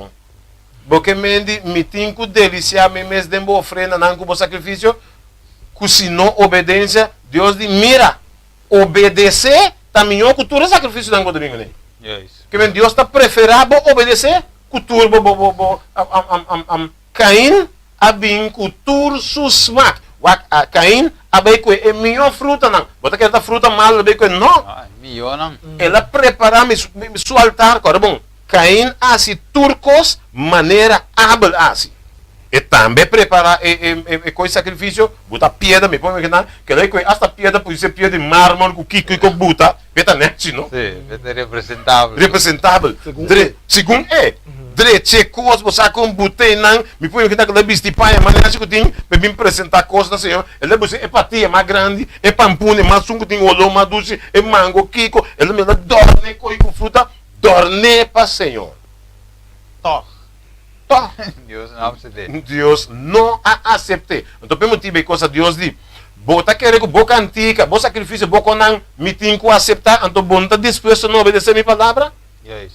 Porque mendi mitinco delícia me mes de bo ofrenda não com sacrifício. Que se não obediência, Deus de mira. Obedecer também o cultura sacrifício não domingo nem. Yes. Que men Deus está preferável obedecer cultura Caim abin cultura susmak. Caim abai ko é melhor fruta não. Bota que essa fruta mal abai ko não. Ah, milhão. Ela prepara seu altar, cara bom. Caim assim turcos maneira hábil assim. E também prepara com sacrifício, bota pedra, me põe que daí com esta pedra pode ser pedra de mármore com kiko e com buta, beta net, não? Sim, é representável. Representável. Segundo dreche coisas, você com botei não, me põe que tá com a bisti pai, mas acho que tem, para me apresentar coisas da senhor. Ele você é patia mais grande, é pampune, mais sungo tem olho, mais doce, é mango, kiko, ele me dá dorne com fruta, dorne para senhor. Toch. Tá. Deus não aceita. Deus não a aceite. Então, pelo motivo coisa Deus diz, bota querer com boca antiga, bom sacrifício, boca não, me tem que aceitar, então bom tá disposto a não obedecer minha palavra? Yes.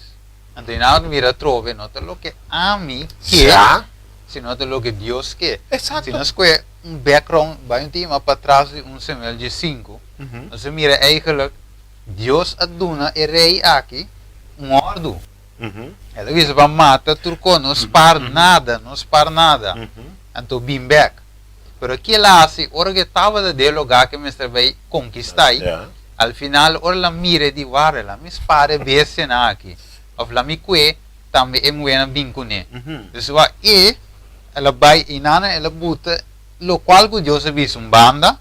Então, não mira trove, não é o que a mim quer, Já. sino é o que Deus quer. Exato. Se nós quer background, vai tema para trás de Samuel de 5, você mira eigenlijk, Deus aduna e rei aqui, ordo. Ela diz para mata turco, não spar nada, não spar nada. Então, bem back. Pero que lá se ora que estava de dialogar que me vai conquistar, al final ora la mire di vare la mi spare besse na aqui. Of la mi que também é muito bem com ele. Então, ela vai inana ela buta lo qual que Deus viu banda.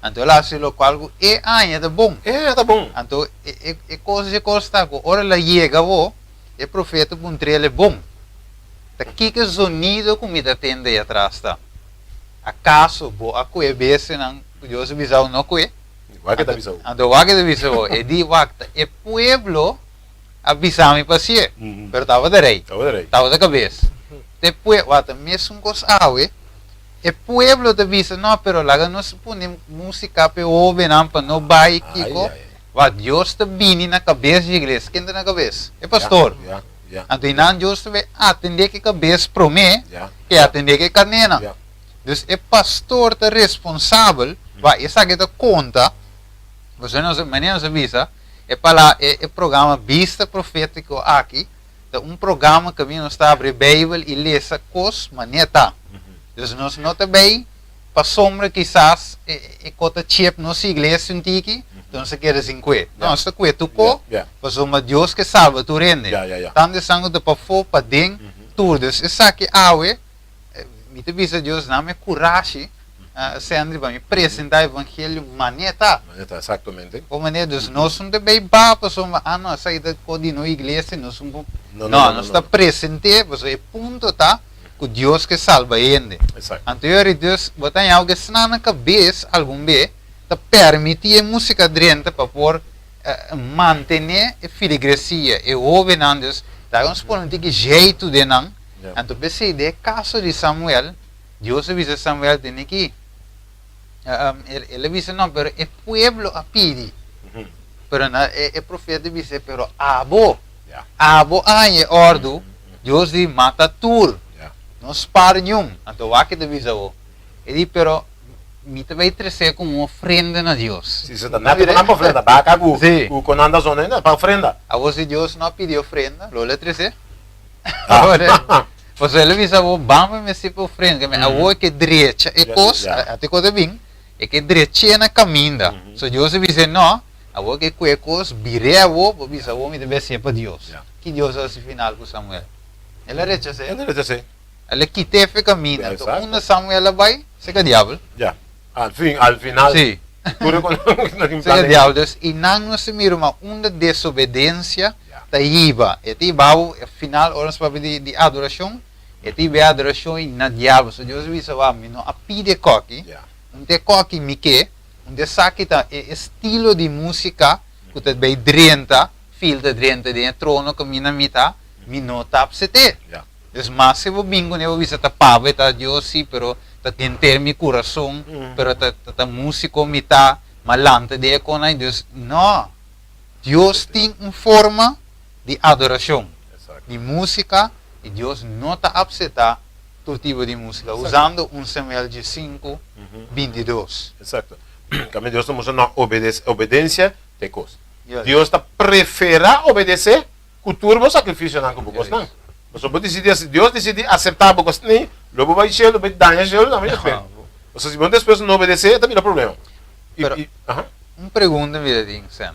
Então, ela se lo qual que é de bom. É, tá bom. Então, é coisa que costa que ora ela chega vo, é profeta com trele bom. Tá que sonido comida tende atrás tá. Acaso bo a que besse não Deus visau não que. Vai que tá visão. Então, vai que visau é di wakta é pueblo avisame para si. Pero estava de rei. Estava de cabeça. Depois, wata mesmo coisa awe. É pueblo te visa não, pero lá não se põe música para ouvir não para não vai kiko. Wa Deus te bini na cabeça de igreja, quem tá na cabeça? É pastor. Então, não Deus te vai atender que cabeça para mim, que atender que carnena. Então, é pastor te responsável, vai, essa que te conta, você não se maneira se visa, é para é programa Vista Profético aqui, programa que nós está abre Bíblia e lê essa coisa, maneta. Então, nós não também, para sombra quizás, é cota chip nossa igreja antiga, então se quer assim que, não, se que tu co, mas uma Deus que salva tu rende. Tanto sangue de para fora, para dentro, tudo. Essa que awe, me te visa Deus não me coragem, sendo para me apresentar o evangelho maneta. Maneta, exatamente. Como maneira, nós não também vá para sombra, não, saída de na igreja, nós não, nós está presente, você é ponto tá. Que Deus que salva ele. Então, Deus botar em algo que na cabeça, algum vez, te permitir a música dentro para por manter a filigresia e ouvir Deus, tá uns por que jeito de não. Então, pensei de caso de Samuel, Deus avisa Samuel tem que ele avisa não, pero é pueblo a pedir. Pero é profeta avisa, pero abo é ordo, Deus diz mata tur. Não spar nenhum. Então, aqui te visou. Ele, pero, me te vai trazer como uma ofrenda a Deus. Se você está na ofrenda, para cá, com anda zona, não para ofrenda. A você Deus não pediu ofrenda, lo le trazer. Você ele visou, vamos me se para ofrenda, mas a você que direita é coisa, até quando vem, é que direita na caminha. So Deus avisa não, a você que é coisa, vire a você, visou me deve ser para Deus. Que Deus é o final com Samuel. Ele rechaça. Ele quita o caminho. Então, quando Samuel vai, se que diabo. Al final. Sim. Se que diabo. E não se mira uma desobediência da IVA. E tiba, final, horas para de adoração. E tiba adoração e na diabo. So, Deus visa, não apide coque. Não tem coque me que. Não tem saque estilo de música. Que te vai drenta. Fil de drenta de trono que mina mita. Me não tap se te. Es más, se vos bingo ne visa ta pave ta Dios sí, pero ta tenter mi corazón, pero ta músico mi ta malante de con ay Dios. No. Dios tiene una forma de adoración, de música, y Dios no ta acepta todo tipo de música, usando un Samuel 5, 22. Exacto. Como Dios nos muestra una obediencia de cosas. Dios ta prefera obedecer que turbo sacrificio nan como cosas. Deus decide aceitar a coisa nem, logo vai encher, vai dar encher, não vai encher. Ou seja, se você depois não obedecer, também dá problema. Uma pergunta, Viradinho, Sam.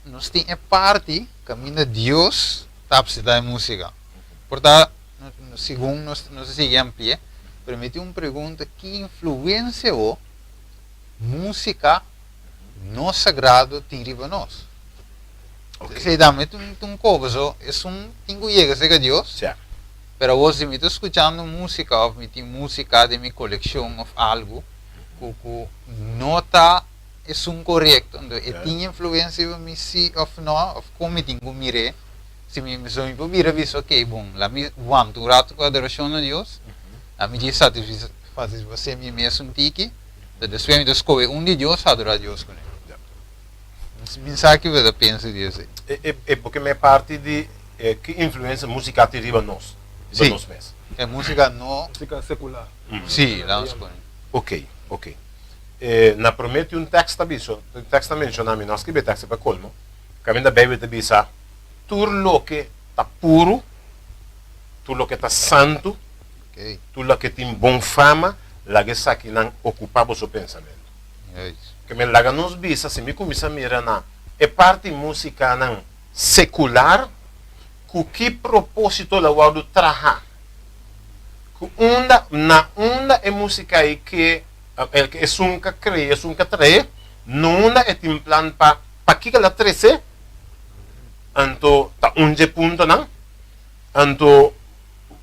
Nós temos parte, caminho de Deus, está a música. Portanto, segundo nós seguimos em pé, permite uma pergunta, que influência ou música no sagrado tem riba nós? Ok. Se dame un coso, es un tengo llega a Dios. Certo. Pero vos me estás escuchando música o me música de mi colección o algo, que nota es un correcto, entonces tiene influencia en mí sí o no, o como tengo mire, si me soy por mira visto que bom, la mi one tu rato com a adoração a Deus, a mim diz faz você me mesmo tiki, depois me descobre de Deus adorar a Deus com ele. Pensar que você pensa disso. É porque me parte de que influência musical teriba nós. Sim. Nós mesmos. É música não. Música secular. Sim, vamos com ele. Ok. Na promete um texto abisso, o texto mencionami, nós que texto para colmo, caminda bebe de bisa, tur lo que tá puro, tur lo que tá santo, Ok. tur lo que tem bom fama, la que sa que não ocupava o seu pensamento. É isso. Que me laga nos bisa, se me começa a mirar na, é parte música não secular, com que propósito la guardo traha. Na onda é música aí que é sunca cria, sunca trae, nunda é tem plan pa que ela trece, anto tá punto não, anto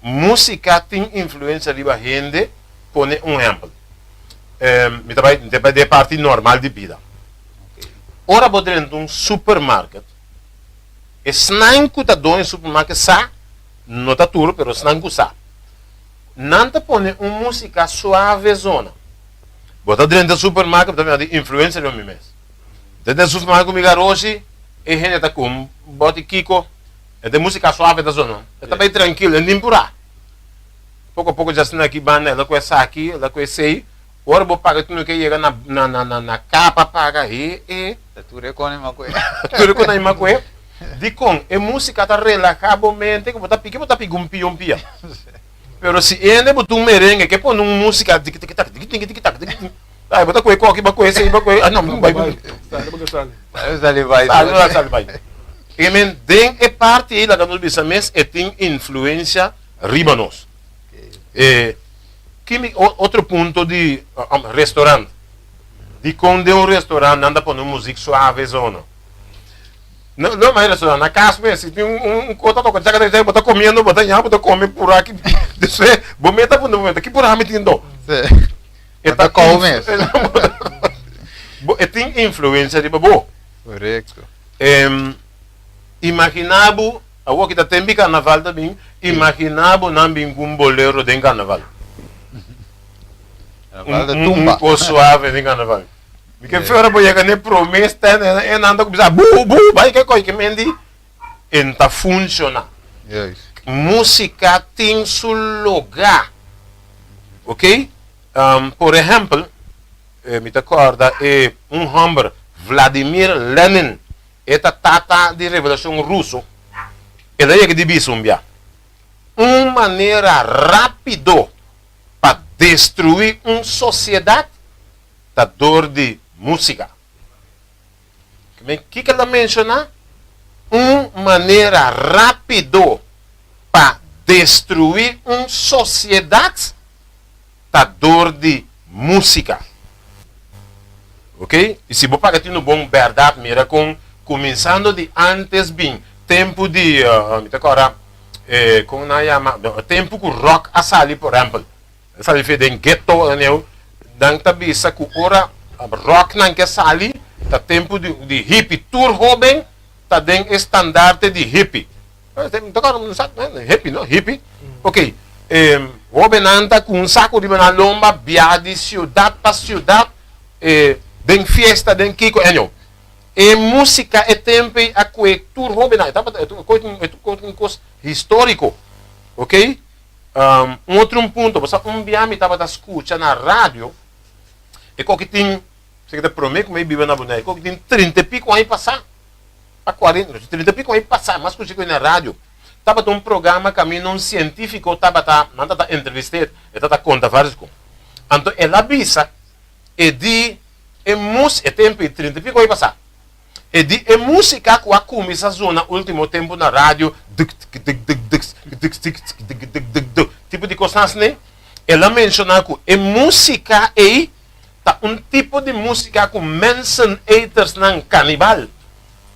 música tem influência riba gente, pone um exemplo. Me trabalha de parte normal de vida. Ora vou dentro um supermarket, e snanku tá dono supermarket sa, não tá tudo, pero snanku sa. Nanta pone uma música suave zona. Bota dentro do supermercado, tá vendo? Influência do meu mês. Dentro do supermercado, me garoche, e gente tá com bote kiko, é de música suave da zona. Tá bem tranquilo, nem por aí. Pouco a pouco já está aqui banda, ela conhece aqui, ela conhece aí. Agora vou pagar tudo que chega na capa, paga aí, e... Tu reconhece uma coisa. Tu reconhece uma coisa? De com, a música tá relaxadamente, que bota pique, bota pique um pia. Pero se ele botou um merengue que põe uma música tic tic tac tic tic tac tic aí bota coisa aqui bacoe sei bacoe ah não vai vai e men den é parte aí da canal bisames e tem influência ribanos que outro ponto de restaurante de quando um restaurante anda por uma música suave zona não mais restaurante na casa mesmo tem cota toca já bota comendo bota nhapa bota come por aqui você bometa por momento que por aí tindo Tá come. tem influência de babo Correto. imaginabo a o que tá tem carnaval também imaginabo não bem com bolero de carnaval um suave de carnaval porque fora boia que nem promessa é nada que bu vai que coi que mendi enta funciona música tem seu lugar ok por exemplo me recorda homem Vladimir Lenin eta tata de revolução russo ele é que de bisumbia uma maneira rápido para destruir uma sociedade da dor de música. O que ela menciona? Uma maneira rápido para destruir uma sociedade da dor de música. Ok? E se você pagar no bom verdade, mira com começando de antes bem tempo de como na chama tempo que o rock a sair por exemplo sabe feito em ghetto né dan tabisa que ora rock não quer sair tá tempo de hippie tour jovem tá den estandarte de hippie não sabe hippie não hippie ok jovem anda com um saco de na lomba via de ciudad para ciudad den fiesta den kiko e música é tempo a tour jovem é coisa histórico ok outro ponto você dia estava a escutar na rádio e que tem você que promete que vive na boneca que tem 30 e pico aí passar a 40 30 e pico aí passar mas que na rádio estava um programa caminho um científico estava nada entrevistado estava conta várias coisas então ela avisa e de música é tempo 30 e pico aí passar e de música que começa a zona último tempo na rádio tipo de coisa assim ela menciona que música é tá tipo de música que Manson haters não canibal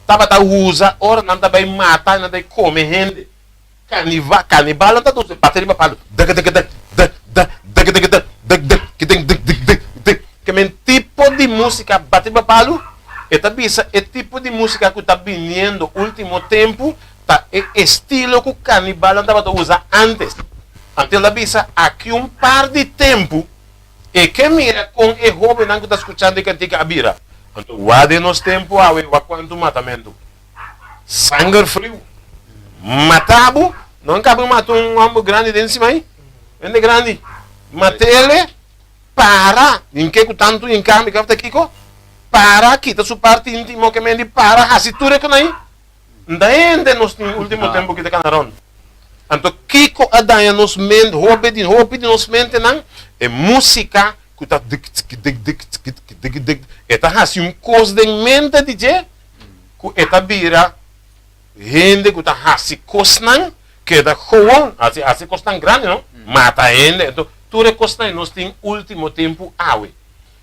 Tabata usa, ora não tá bem mata, não tá come gente. Canibal não tá tudo, bater de papado. Que men tipo de música bater de papalo, é tipo de música que está vindo no último tempo, tá estilo que o canibal não tava usar antes. Antes da bisa, aqui par de tempo, e que mira com o jovem que está escutando que antiga abira. Então, guarde nos tempos, a quanto matamento. Sangue frio. Matabo, não cabe matar um homem grande dentro de cima aí. Vende grande. Matele, para. Em que tanto em câmbio que aqui, para, quita sua parte íntima que me para, assim tudo é que não é. Daí nos último tempo que te canaron. Então, Kiko adaia nos mente, hobby de nos mente não é música que está eta assim coisa de mente de je que eta vira gente que está assim coisa que está gewoon assim coisa grande não mata gente então tudo é coisa nós tem último tempo awe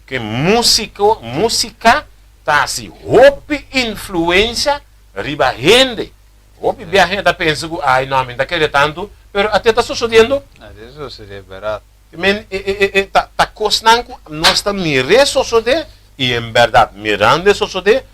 que música tá assim hobby influência riba gente hobby via gente pensa que ai não me daquele tanto pero até está sucedendo Isso seria barato. men tá coisa nós estamos mirando suceder e em verdade mirando suceder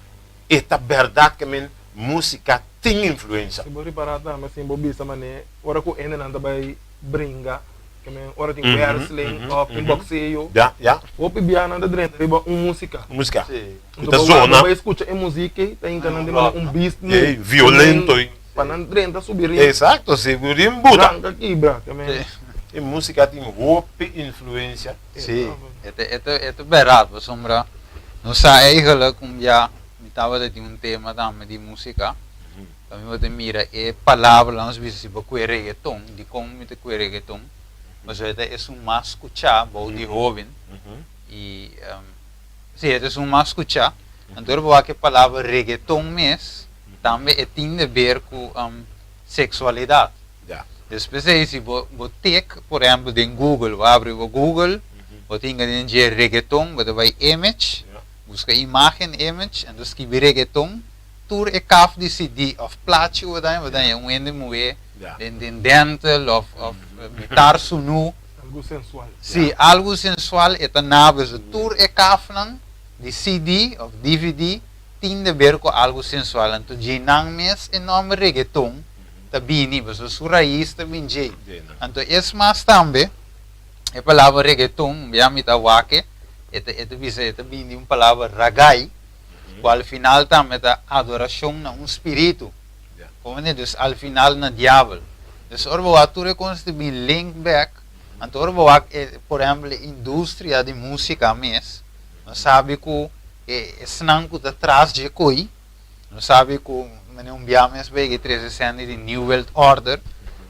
esta verdade que men música tem influência Se você reparar também, assim, Bobi, essa maneira, ora que o Ene não vai brincar, que ora tem wrestling, tem boxeio, já o Pibia não dentro, tem música. música Sim. da zona Vai escutar a música, tem encanando beat, violento para não dentro subir. exato segurinho buta Branca quebra, que men. e música tem roupa influência Sim, het beraad was sombra. Nou sa eigenlijk om ja, mitava de um tema também de música. Kami mo mira e palavra lang sa si ba kwe reggaeton, di como mita kwe reggaeton. Mas ito é um mas escuchar, bom de jovem. E sim, ito é um mas escuchar. Então eu que palavra reggaeton mes também tem a ver com sexualidade. Depois se você take, por exemplo, em Google, abre o Google, você tem de reggaeton, você vai image, busca imagem, image, e escreve reggaeton, tour e caf de CD, of plaatje, wat dan ende moe, den dental, of mitar sunu. Algo sensual. Sim, algo sensual, eta nabes, tour e caf de CD, of DVD, tem de ver com algo sensual. Então, ginang mes enorme reggaeton, tabini, mas o raiz também jay. Então, esse mas também, a palavra reggaeton, biami tawake, esta bisa esta bini uma palavra ragai, qual final também é adoração na espírito. Como né, dus al final na diabo. Dus orbo ature conste bi link back, então orbo por exemplo, indústria de música mes, não sabe que senang que atrás de coi, não sabe que um biames bege 360 de New World Order,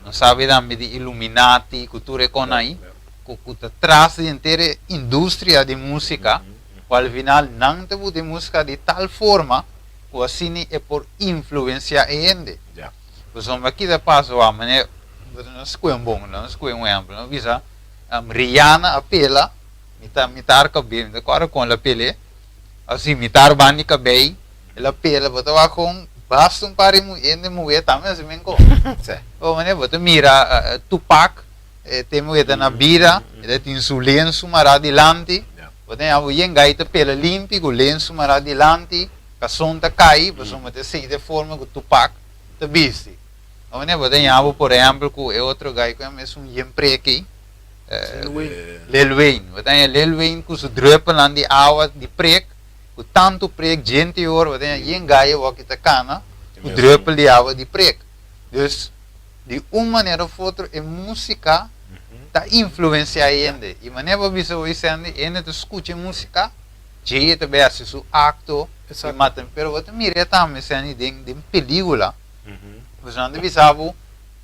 não sabe também de Illuminati, cultura econai, que atrás de inteira indústria de música, ao final não te de música de tal forma, que assim é por influência ainda. Pues aqui da passo a maneira, não se conhece bom, não se conhece exemplo, não visa, Rihanna apela, mitar cabelo, agora com ela apela, assim mitar bani cabelo, ela apela, botar com basta para mulher também assim mesmo. O mané bota mira Tupac, tem mulher na bira, ele tem seu lenço mara adiante, bota a mulher gaita pela limpo, o lenço mara adiante, a sonda cai, você mete se de forma que Tupac te viste. O mané bota a por exemplo que é outro gai que é mesmo sempre aqui, Lil Wayne, bota a Lil Wayne que se drupa lá de água de prek. O tanto prek gente hoor wat een gaia wat kita kana o druppel de água de prek. Dus de uma maneira ou outra a música tá influencia ainda. E maneira bisa o isende ainda tu escuta música, je te besse su acto, e matam, pero wat mira também sendo de película. Você não deve saber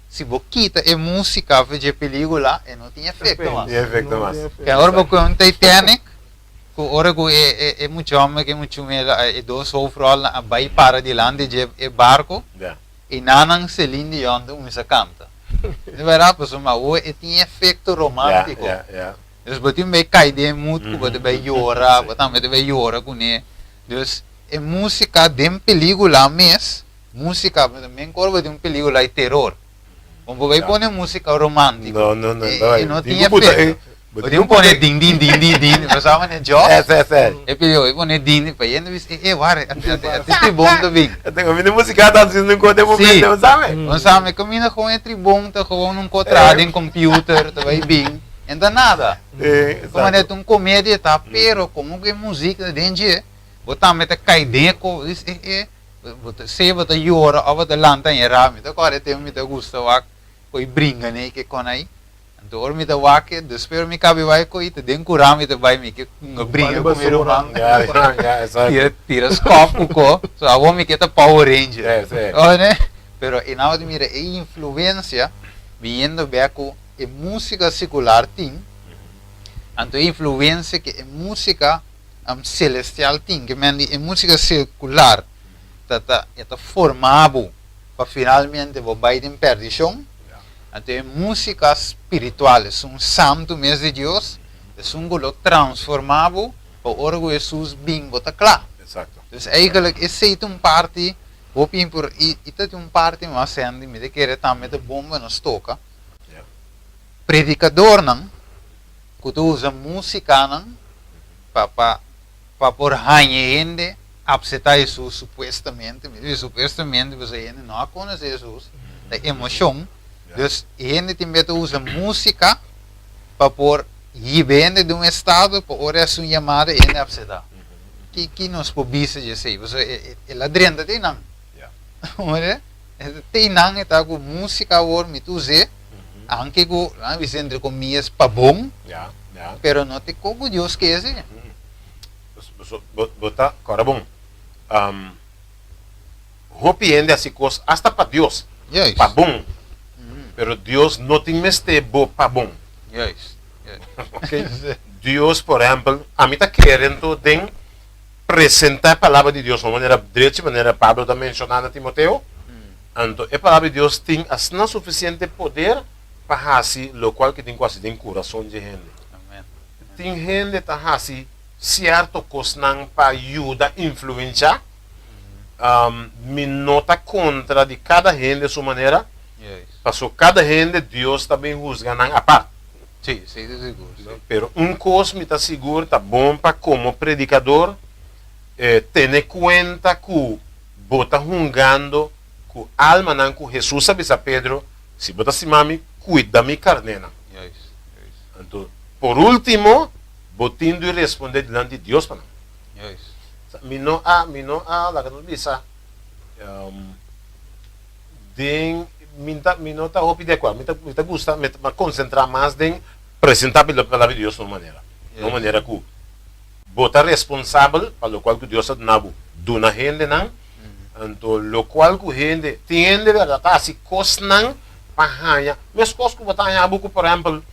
se você quita a música de película e não tem efeito mais. efeito mais. Que agora com um Titanic ora que é muito homem que muito medo é dois overall a vai para de lá de barco e nanang Celine Dion se canta de verdade pessoal mas o tem efeito romântico eles botam bem cai de muito que botam bem llora botam bem llora com ele dus é música de película mesmo, música também corre de película de terror. Como vai pôr música romântica. Não. E não tinha efeito. Podiam pôr din din din din din, passava né job. É. E pediu, pôr din, para ele disse, vare, até bom também. Eu tenho ouvido música da assim não conta momento, sabe? Não sabe, caminha com entre bom, tá com um quadrado em computer, tá vai bem. Ainda nada. Como é um comédia, tá, pero como que música dentro, botar meta cai dentro, você bota llora, ou bota lanta em rami, tá agora tem me gusta wa, coi brinca né que com aí. Então, me dá waque, desespero me cabe vai coi, te den curar me vai me que brinca com meu irmão. Tira scopo co, só vou me que tá Power Ranger. Olha, pero e na hora mira, a influência vindo beco e música secular tem, então influência que é música celestial tem, que mendi é música secular, tá formado para finalmente vai em perdição. Então é música espiritual, é um santo mesmo de Deus, é um golo transformado para o orgulho Jesus bem botar claro. Exato. Então eigenlijk esse é um parte, vou por e é um parte mas sendo me de querer também de bomba nos toca. Predicador não, que usa música não, para por gente aceitar Jesus supostamente você ainda não conhece Jesus, da emoção, então gente também usa música para por ir bem de um estado para orar sua chamada e ainda aceitar. Que nos pobisa de sei, você é ladrão tem não, olha, tem não está com música or me tu ze anche go Vicente comias pa bom, pero não te como Deus que é assim. Bota, cara bom. Hopiende assim coisa hasta para Deus. Pa bom. Pero Deus não tem mestre bo pa bom. Okay? Deus, por exemplo, a mim está querendo den apresentar a palavra de Deus de uma maneira direita, de maneira Pablo está mencionando a Timoteo. Então, a palavra de Deus tem assim suficiente poder para fazer o qual que tem quase tem coração de gente. Tem gente que está fazendo certo coisa para ajudar, influenciar. Me nota contra de cada gente de sua maneira. Porque cada gente Deus também juzga a parte. Sim, seguro. Pero coisa me está seguro, está bom para como predicador ter conta que bota jungando que alma não que Jesus sabe a Pedro, se bota se mami cuida mi carnena. Então, por último, botando e responder diante de Deus para nós. Mi não lá que não bisa. Mi não tá opide qual, mi tá gusta, me concentrar mais em apresentar a palavra de Deus de uma maneira que bota responsável para o qual que Deus está dando na gente não. Então, o qual que gente tem de verdade assim coisa não para mas coisa que botar em abuco por exemplo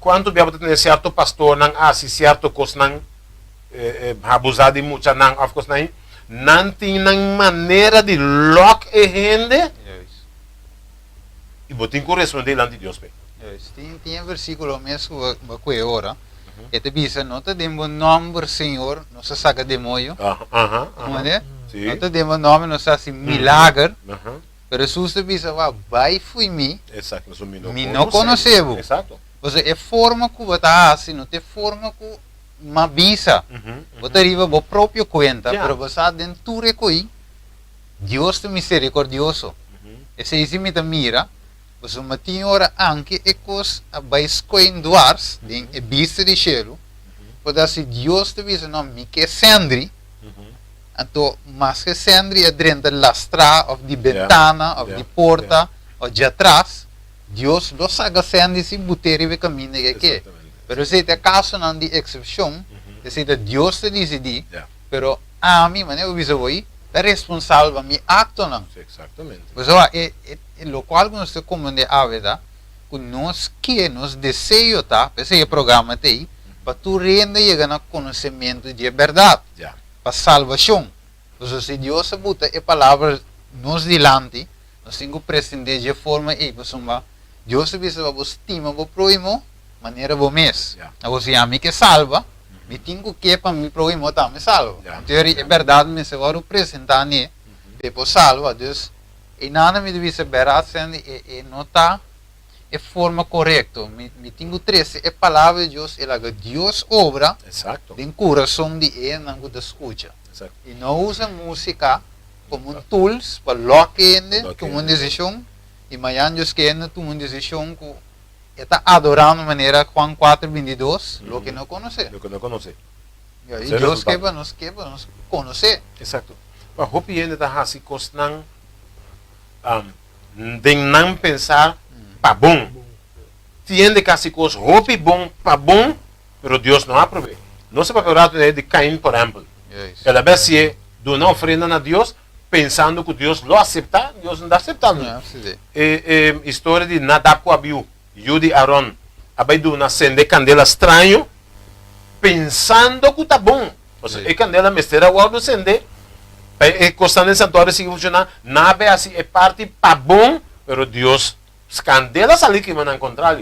quando bem botar ter certo pastor não assim certo coisa não abusar de muita não of course não tem maneira de lock a gente e botar corresponder diante de Deus bem. Tem versículo mesmo que é ora. E te diz, não te demos nome Senhor, não se saca demônio. Não é? Não te demos nome, não se faz milagre. Pero Jesus te diz, vai fui mim. Exato, me não conhecemos. Exato. Você é forma que você faz, não tem forma que me avisa. Você arriva a própria conta, pero você dentro de coi, Deus é misericordioso. Esse é me mira. Você me tem hora anche e cos vai escoin duars din e vista de cielo. Pode assim Deus te diz não me que sendri. Então, mas que sendri é dentro da lastra of de ventana of de porta ou de atrás. Deus lo saga sendri se buteri ve caminho que. Pero se te caso não de excepção, se te Deus te diz di, pero a mim mane o viso voi é responsável por mi acto não. Exatamente. Pues lo qual nós te comande a verdade, que nós que nos desejo tá, esse programa tem, para tu renda chegar no conhecimento de verdade, para salvação. Então se Deus bota a palavra nos dilante, nós temos que presender de forma e pessoa, Deus visa para estima o próximo, maneira bom mês. A você a mim que salva, me tenho que para me programa tá me salvo. Yeah. Teoria é verdade, me se vai representar né, depois salva, dus e nada me deve ser verdade, e não tá é forma correta. Me tenho 13 é palavra de Deus, ela que Deus obra Exacto. em coração de ele não que escuta. Exacto. E não usa música como um tools para loque como uma Loque. decisão e amanhã Deus quer tomar uma decisão que está adorando de maneira Juan 4:22, lo que não conhece. Lo que no conoce. E aí Esse Deus quer resultado. para nos conhecer. Exacto. Pa hopi yende ta hasi kosnang ding nang pensar pa bom. Tiende casi cos hopi bom pa bom, pero Dios no aprove. No se va a hablar de Caín, por ejemplo. Yes. Ela vez se do una ofrenda a Dios pensando que Dios lo acepta, Dios não está aceptando. Não, precisa. História de Nadab com Abiú, Yudi Aaron, abai do acender candela estranho, pensando que está bom. Ou seja, Sim. a candela mesteira o do acender, costando em santuário se funcionar, nada assim é parte para bom, pero Deus, as candelas ali que vão encontrar,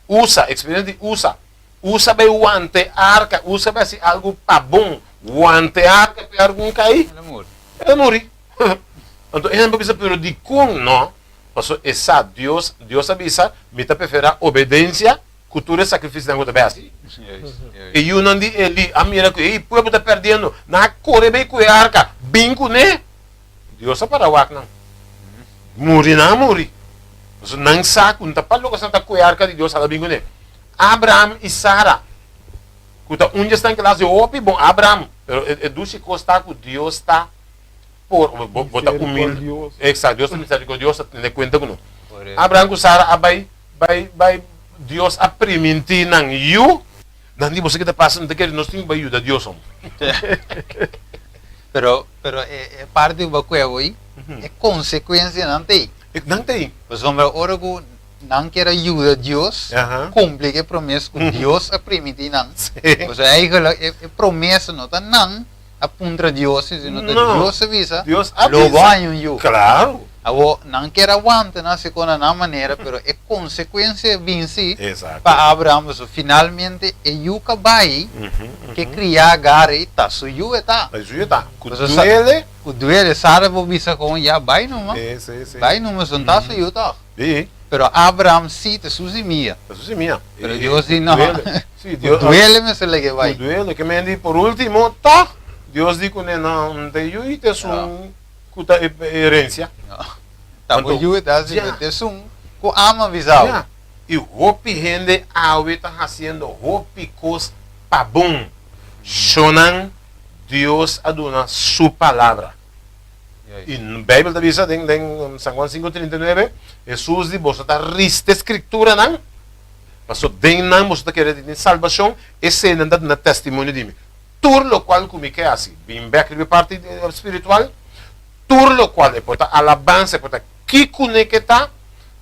usa, experiente usa bem o ante arca, usa bem assim algo para bom, o ante arca para algum cair. Ele amor. Ele morre. Então, ele não precisa pedir de com, não. Porque essa Deus avisa, me está preferindo obediência, cultura e sacrifício na outra vez. Yes. E eu não digo ele, a minha que o povo está perdendo, na corre bem com a arca, bingo, né? Deus é para o arca, não. Morre, não morre. Porque não sabe, não está para logo santa com a arca de Deus, ela bingo, né? Abraham e Sara. Kuta onde está em classe, opi, bom, Abraham. Pero é duce costa que Deus está por bota humilde. Misericordioso. Exato, Deus é misericordioso, tem conta com nós. Por isso. Abraham com Sara, vai Deus a permitir não you. Não digo você que está passando, não quer nós temos que ajudar Deus. Pero é parte do que aí é consequência não tem. Não tem. Pois homem, ora que não quer ajuda Deus, Aham. cumpre que promessa que Deus a permitir não. Pois aí é promessa não tá não apunta Deus e não Não. Deus avisa. Deus Logo avisa. aí you. Claro. Abo não quer aguantar na segunda na maneira, pero é consequência vinci Exato. para Abraão, so, finalmente é you que vai que criar gare tá so you tá. Mas já está. Mas Duele. O duele Sara vou bisa com já vai numa. Sim. Vai numa son tá so you tá. Sim. Pero Abraham sí te susimia. Isso é minha. Pero Deus diz não. Sim, Deus. Duele me se le que vai. O duelo que me di por último, tá? Deus diz que não tem juízo, é cuta herência. Tá Então, bom you tá se já. te sum com ama visau. Yeah. E hopi gente awe tá fazendo hopi cos pabum. Shonan Deus aduna sua palavra. E na Bíblia da Bisa, em São Juan 5:39, Jesus diz, você está rista escritura, não? Mas den não, você está querendo salvação, esse não dá na testemunho de mim. Tudo lo qual como que é assim, bem back de parte espiritual, tudo lo qual é porta alabança, porta que conecta,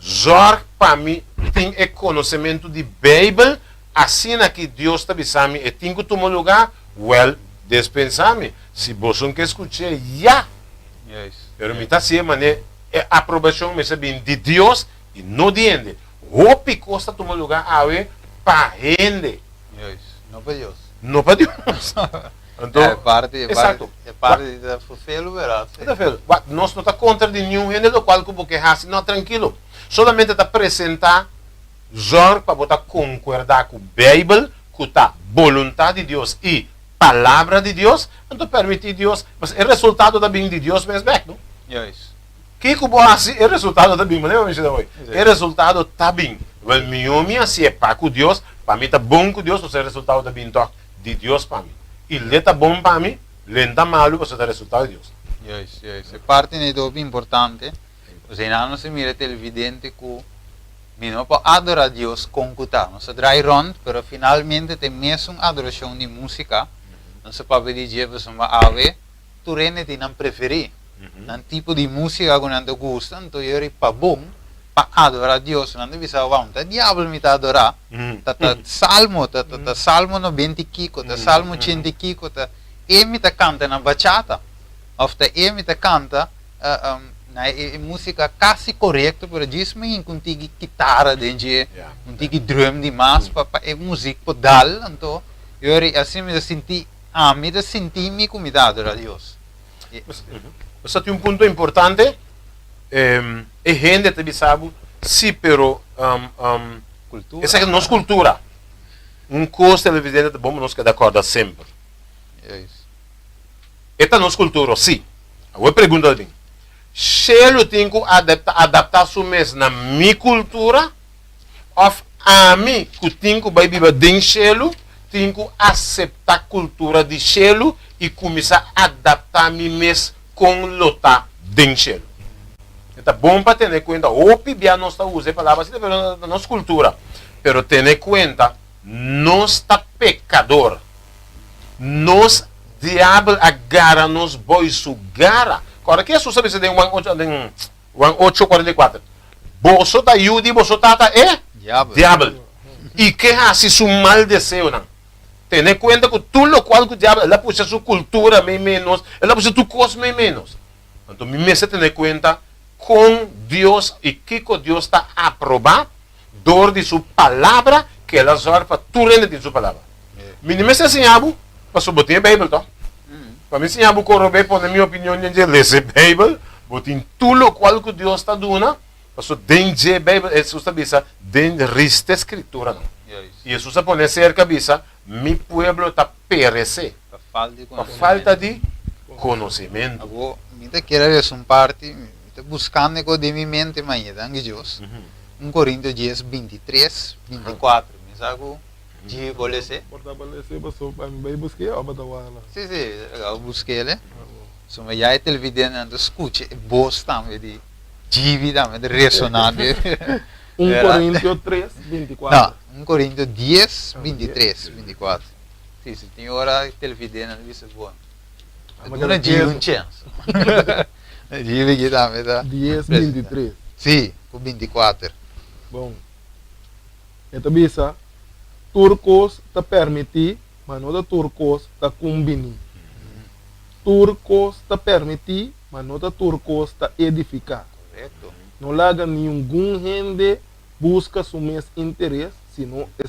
zorg para mim tem o conhecimento de Bíblia, assim que Deus está avisando, e tem que tomar lugar, well, dispensar-me, se você não quer escutar, já. Yes. Pero me está haciendo a aprobación me sabe de Dios y no de gente. Hopi costa tomar lugar a ver para gente, Yes. Não para Deus. no para Dios. É Então, parte da fulfilo verdade. nós não está contra de nenhum gente do qual como que assim, não, tranquilo. Solamente está apresentar zor para botar concordar com a Bíblia, com a vontade de Deus e palavra de Deus, então permitir Deus, mas o resultado também de Deus mesmo, não? Yes. Que como assim é resultado também, mas não é resultado também. O meu assim é para com Deus, para mim está bom com Deus, mas é resultado também de Deus para mim. E ele está bom para mim, ele está malo, mas é resultado de Deus. Yes. É parte de tudo importante. O sea, não se mira televidente que não para adorar Deus com cutar. Não se dry rond, pero finalmente tem mesmo adoração de música. Não se pode dizer que uma ave, tu rene te não preferir. Um tipo de música que não te gusta, então eu para bom, para adorar Deus, não deve ser bom. O diabo me está adorar. Tá salmo, tá salmo 90 kiko, tá salmo 100 kiko, tá me tá canta na bachata. Ou tá me tá canta na música quase correta, pero diz-me com guitarra dentro, com drum de mais, para música podal, então Eu assim me senti, me senti me como a Deus. Você tem um ponto importante. É gente que sabe, sim, pero Cultura. essa é a nossa cultura. Coisa televidente é bom nós que de acordo sempre. É isso. Esta é a nossa cultura, sim. Agora pergunta ali. Se eu tenho que adaptar isso mesmo na minha cultura, ou a mim que tenho que viver dentro do selo, tenho que aceitar a cultura de selo e começar a adaptar a mim mesmo com lutar dentro do selo. Então, bom para ter em conta, ou pibia nós está usando palavras assim na nossa cultura, pero ter em conta, nós está pecador, nós diabo agarra nos bois gara. Agora que isso sabe se tem 844. Bolso da Yudi, bolso tata é diabo. E que assim su mal deseo não. Tem em conta que tudo o qual que o diabo ela puxa sua cultura menos, ela puxa tu coisa menos. Então me tem em conta com Deus e que Deus está a aprovar dor de sua palavra que ela serve para tu render de sua palavra. Me me ensinava para sua botinha Bíblia, tá? Para me ensinar a corroborar, por minha opinião, de ler a Bíblia, botin tudo o qual que Deus está dando, para sua dentro da Bíblia, é sua cabeça, dentro da Escritura, não. E Jesus a poner cerca cabeça, mi pueblo está perecer, por falta de conhecimento. Agora, me quero ver uma parte, me buscando com de minha mente, mas é de Deus. 1 Coríntios 10, 23, 24, me sabe? De você? Fortalecer pessoa para mim busquei a batawana. Sim, eu busquei ele. So, mas já é televidente, ando escute, boas também de dívida, de ressonar. 1 Coríntios 3, 24. Não, 1 Coríntios 10, 23, 24. Sim, se tem hora televidente, isso é bom. Uma dívida um chance. Dívida também, tá? 10, 23. Sim, com 24. Bom. Então, bisa, turcos te permitir, mas não da turcos te combinir. Turcos te permitir, mas não da turcos te edificar. Correto. Não larga nenhum gente busca seu mesmo interesse, senão é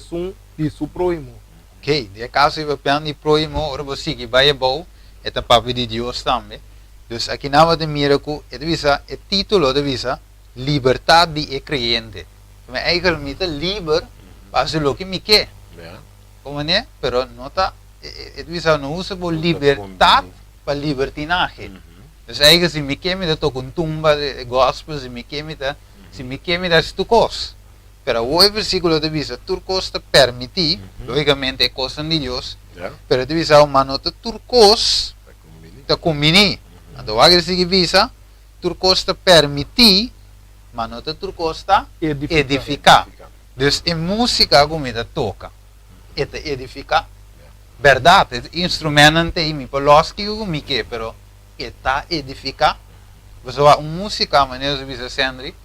de seu próximo. Ok, de caso eu penso em próximo, ora você que vai bom, é a palavra de Deus também. Então, aqui na hora de miracle, é título de visa, liberdade de crente. Mas eigenlijk liber, mas o que me quer. Como é? Pero não está, não usa por liberdade para libertinagem. Então, eigenlijk se me quer, me dá com tumba de gospel, se me quer, me dá tu cos. Pero o versículo de visa, turcos te permitir, logicamente é coisa de Deus, pero de visa, uma nota turcos te combini. Então, agora se visa, turcos te permitir, mas nota turcos te edificar. Então, em música, como é toca, é edificar. Verdade, instrumento não tem, me poloski como que, pero é edificar. Você vai música, maneira de visa sempre,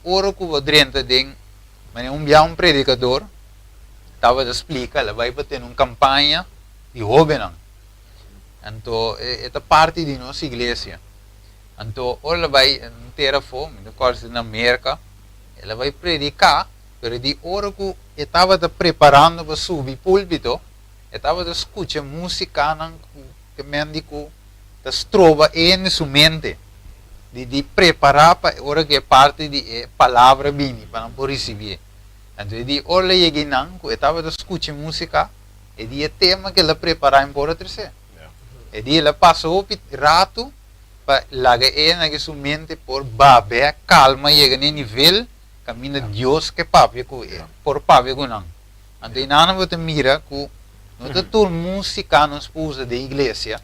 ora que vou dentro de mas um predicador estava a explicar, ele vai ter uma campanha de jovens. Então, é parte de nossa igreja. Então, ele vai ter fome, no caso na América, ele vai predicar, mas de hora que estava preparando para subir púlpito, estava a escutar música que médico trova em sua mente. De preparar para a hora que é parte de palavra bini para não receber. Então, de hora que eu estava a escutar música, e de tema que ele preparava para terceiro. E de ele passou o rato para largar na sua mente por baber, calma, chega no nível, caminho de Deus que papi por papi com não. Então, não vou te mirar que não é toda música nos usa de igreja.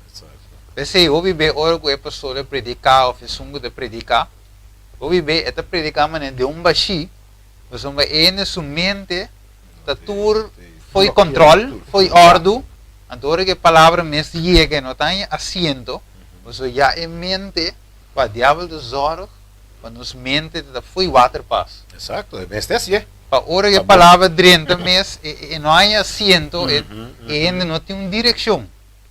Você ouve bem hora que a pessoa predicar ou fez de predicar, ouve bem esta predicar maneira de baixi, você vai na sua mente, tá tudo foi controle, foi ordem, então hora que a palavra mesmo chega não tem assento, você já em mente para o diabo dos olhos, para nos mente foi water pass. Exato, é assim. Para hora que a palavra dentro mesmo e não há assento, e ainda não tem uma direção.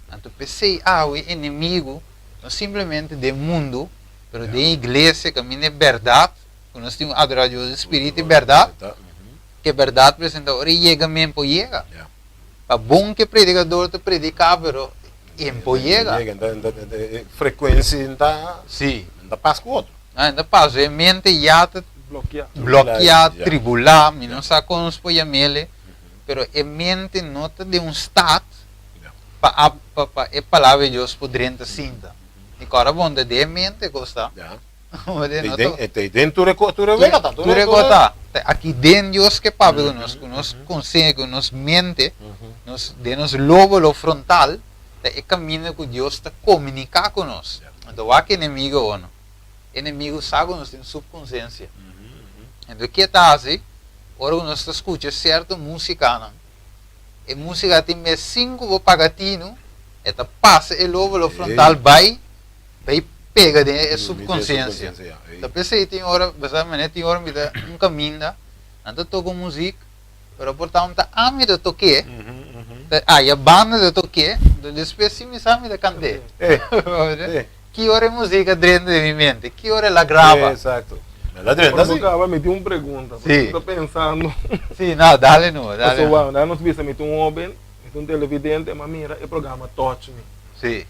Então pensei, o inimigo não simplesmente do mundo, mas da igreja, que a minha é verdade, que nós temos adoradores do Espírito e verdade, que a verdade apresenta, ora chega mesmo, chega. Pa bom que predicador te predica, pero tempo chega. Frequência ainda Sim. passa com o outro. Ainda passa, a mente já te Bloquear. bloquear, Já. tribular, me não sabe como se põe a mele, pero a mente nota de um estado para a palavra de Deus poder te sinta. E agora bom, de mente gosta. Ja. Tu Dentro recota. recota. Aqui dentro Deus que paga nos consegue, nos mente, de nos lóbulo frontal, é caminho que Deus está comunicar conosco. Então, aqui inimigo ou não? Inimigo sabe que nós temos subconsciência. Então, o que está assim? Ora, nós escutamos certa música, não? E música tem 5 pagatino, ela passa o lóbulo frontal, vai pega de subconsciência. Então, pensei, tem hora, basicamente, tem hora, me dá caminho, não toco música, pero portanto, a mim de toque, a banda de toque, depois sim me sabe de cantar. Que hora é música dentro de minha mente? Que hora ela grava? Exato. Ela dentro Mas assim. eu me uma pergunta. Sim. Estou pensando. Sim, não, dale no, dale Pessoal, no. nós vimos um homem, um televidente, mas mira, o programa Touch Me. Sim,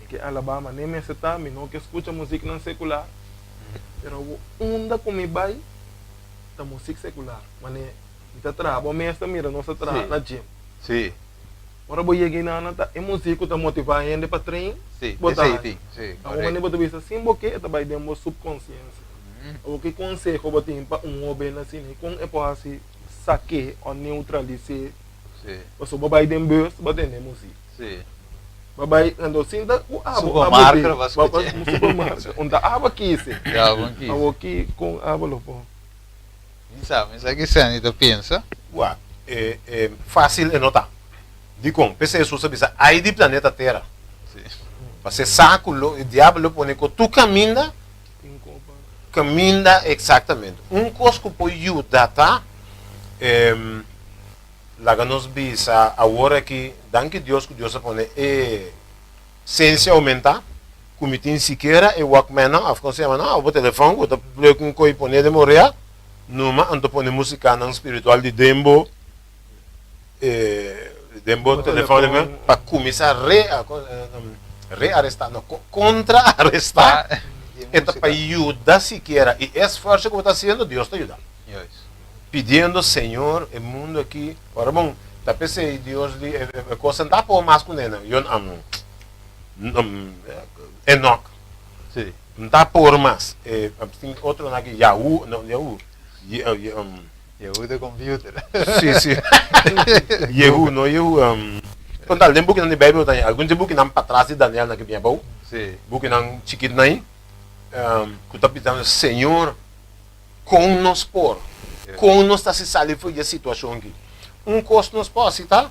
Que Alabama nem me está, me não que escuta música não secular. Pero onda com me vai da música secular. Mas né, está trabalho, mestre mira, não se trabalha Sim. na gym. sim, Ora vou chegar na tá, é música tá motivar a gente para treinar. sim, Botar. sim, A uma nem botar vista sim, porque está vai dentro subconsciência. O que consegue botar para homem assim, com é para assim saque ou neutralizar. sim, Você vai dentro bus, botar na música. sim. Babai ando sinta o Supermarket, vas escutar. no supermarket. Onde a aba aqui se. Já, bom que. A aqui com a aba lopo. Mas aqui você ainda pensa? Uau, é fácil de notar. Digo, pessoas sabem, aí de planeta Terra. Sim, Você saca o diabo põe que tu caminha exatamente. Coisa que pode ajudar, tá? Lá que nós vimos agora que, danke Deus, que Deus põe ciência aumentar, como tem sequer o Walkman, não, como se chama, não, o telefone, o telefone que põe de morrer, numa, então põe música não espiritual de Dembo, telefone, para começar a rearrestar, não, contra-arrestar. Então, para ajudar sequer, e esforço que você está fazendo, Deus te ajuda. Pedindo, Senhor, o mundo aqui, ora bom, tá pensei, Deus, coisa não está por mais com ele, Enoch, sim, não está por mais, tem outro aqui, Yahoo, não, Yahoo, eu uso computer. sim, Yahoo, não, Yahoo, quando alguém busca na Bíblia, tem algum tipo que não para trás de Daniel na que bem bom, Sim, busca não chiquito nem, que está pedindo, Senhor, com nos por, com nos está se sair foi a situação aqui, costo nos pode tá,